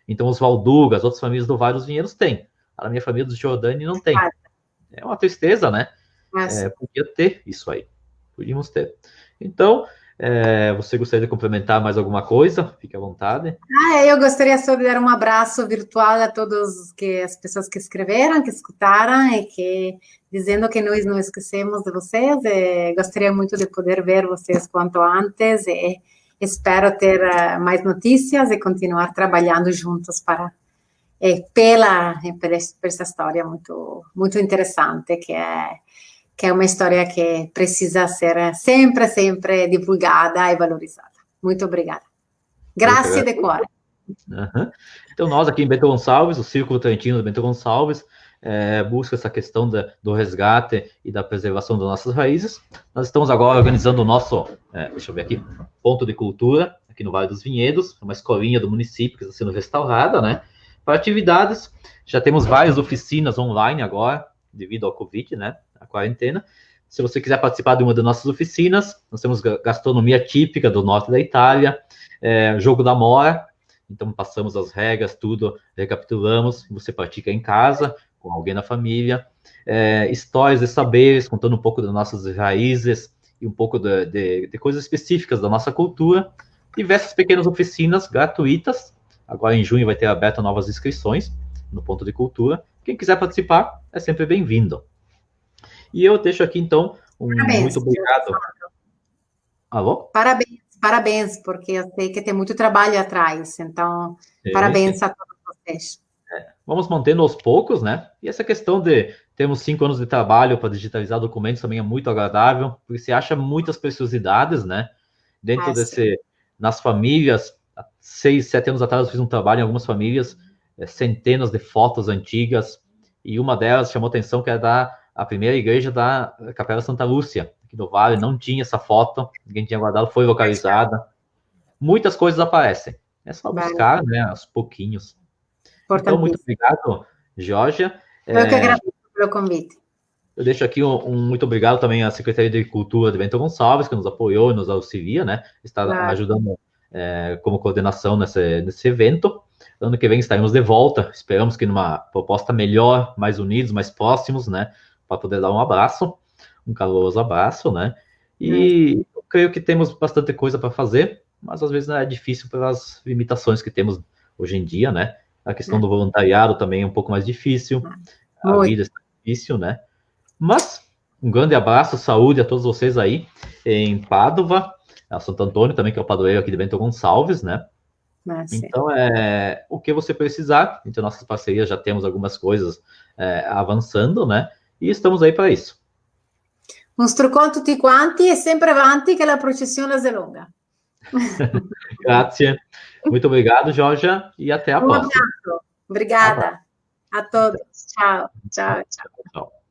Então, os Valduga, as outras famílias do Vale dos Vinhedos têm. A minha família do Giordani não tem. É uma tristeza, né? Podia ter isso aí. Podíamos ter. Então, você gostaria de complementar mais alguma coisa? Fique à vontade. Eu gostaria só de dar um abraço virtual a todas as pessoas que escreveram, que escutaram e que dizendo que nós não esquecemos de vocês. Gostaria muito de poder ver vocês quanto antes e espero ter mais notícias e continuar trabalhando juntos para essa história muito muito interessante que é uma história que precisa ser sempre divulgada e valorizada. Muito obrigada. Graças de cor. Então, nós aqui em Bento Gonçalves, o Círculo Trentino de Bento Gonçalves, busca essa questão do resgate e da preservação das nossas raízes. Nós estamos agora organizando o nosso, deixa eu ver aqui, ponto de cultura, aqui no Vale dos Vinhedos, uma escolinha do município que está sendo restaurada, né? Para atividades, já temos várias oficinas online agora, devido ao Covid, né? A quarentena. Se você quiser participar de uma das nossas oficinas, nós temos gastronomia típica do norte da Itália, jogo da mora, então passamos as regras, tudo, recapitulamos, você pratica em casa, com alguém na família, histórias e saberes, contando um pouco das nossas raízes e um pouco de coisas específicas da nossa cultura, diversas pequenas oficinas gratuitas, agora em junho vai ter aberto novas inscrições no Ponto de Cultura, quem quiser participar é sempre bem-vindo. E eu deixo aqui, então, muito obrigado. Alô? Parabéns, porque eu sei que tem muito trabalho atrás, então, parabéns a todos vocês. Vamos mantendo aos poucos, né? E essa questão de termos 5 anos de trabalho para digitalizar documentos também é muito agradável, porque se acha muitas preciosidades, né? Dentro nas famílias, 6, 7 anos atrás eu fiz um trabalho em algumas famílias, centenas de fotos antigas, e uma delas chamou atenção que era a primeira igreja da Capela Santa Lúcia, aqui do Vale, não tinha essa foto, ninguém tinha guardado, foi localizada. Muitas coisas aparecem, é só buscar, né, aos pouquinhos. Então, muito obrigado, Georgia. Eu que agradeço pelo convite. Eu deixo aqui um muito obrigado também à Secretaria de Cultura de Bento Gonçalves, que nos apoiou e nos auxilia, né, está ajudando como coordenação nesse evento. Ano que vem estaremos de volta, esperamos que numa proposta melhor, mais unidos, mais próximos, né, para poder dar um abraço, um caloroso abraço, né, e eu creio que temos bastante coisa para fazer, mas às vezes é difícil pelas limitações que temos hoje em dia, né? A questão do voluntariado também é um pouco mais difícil, a vida está difícil, né? Mas um grande abraço, saúde a todos vocês aí em Pádua, a Santo Antônio também, que é o padroeiro aqui de Bento Gonçalves, né? Então, o que você precisar, entre nossas parcerias já temos algumas coisas avançando, né? E estamos aí para isso. Un strucco tutti quanti e sempre avanti che la processione è lunga. Grazie. Muito obrigado, Georgia, e até a próxima. Obrigada a todos. Tchau, tchau, tchau.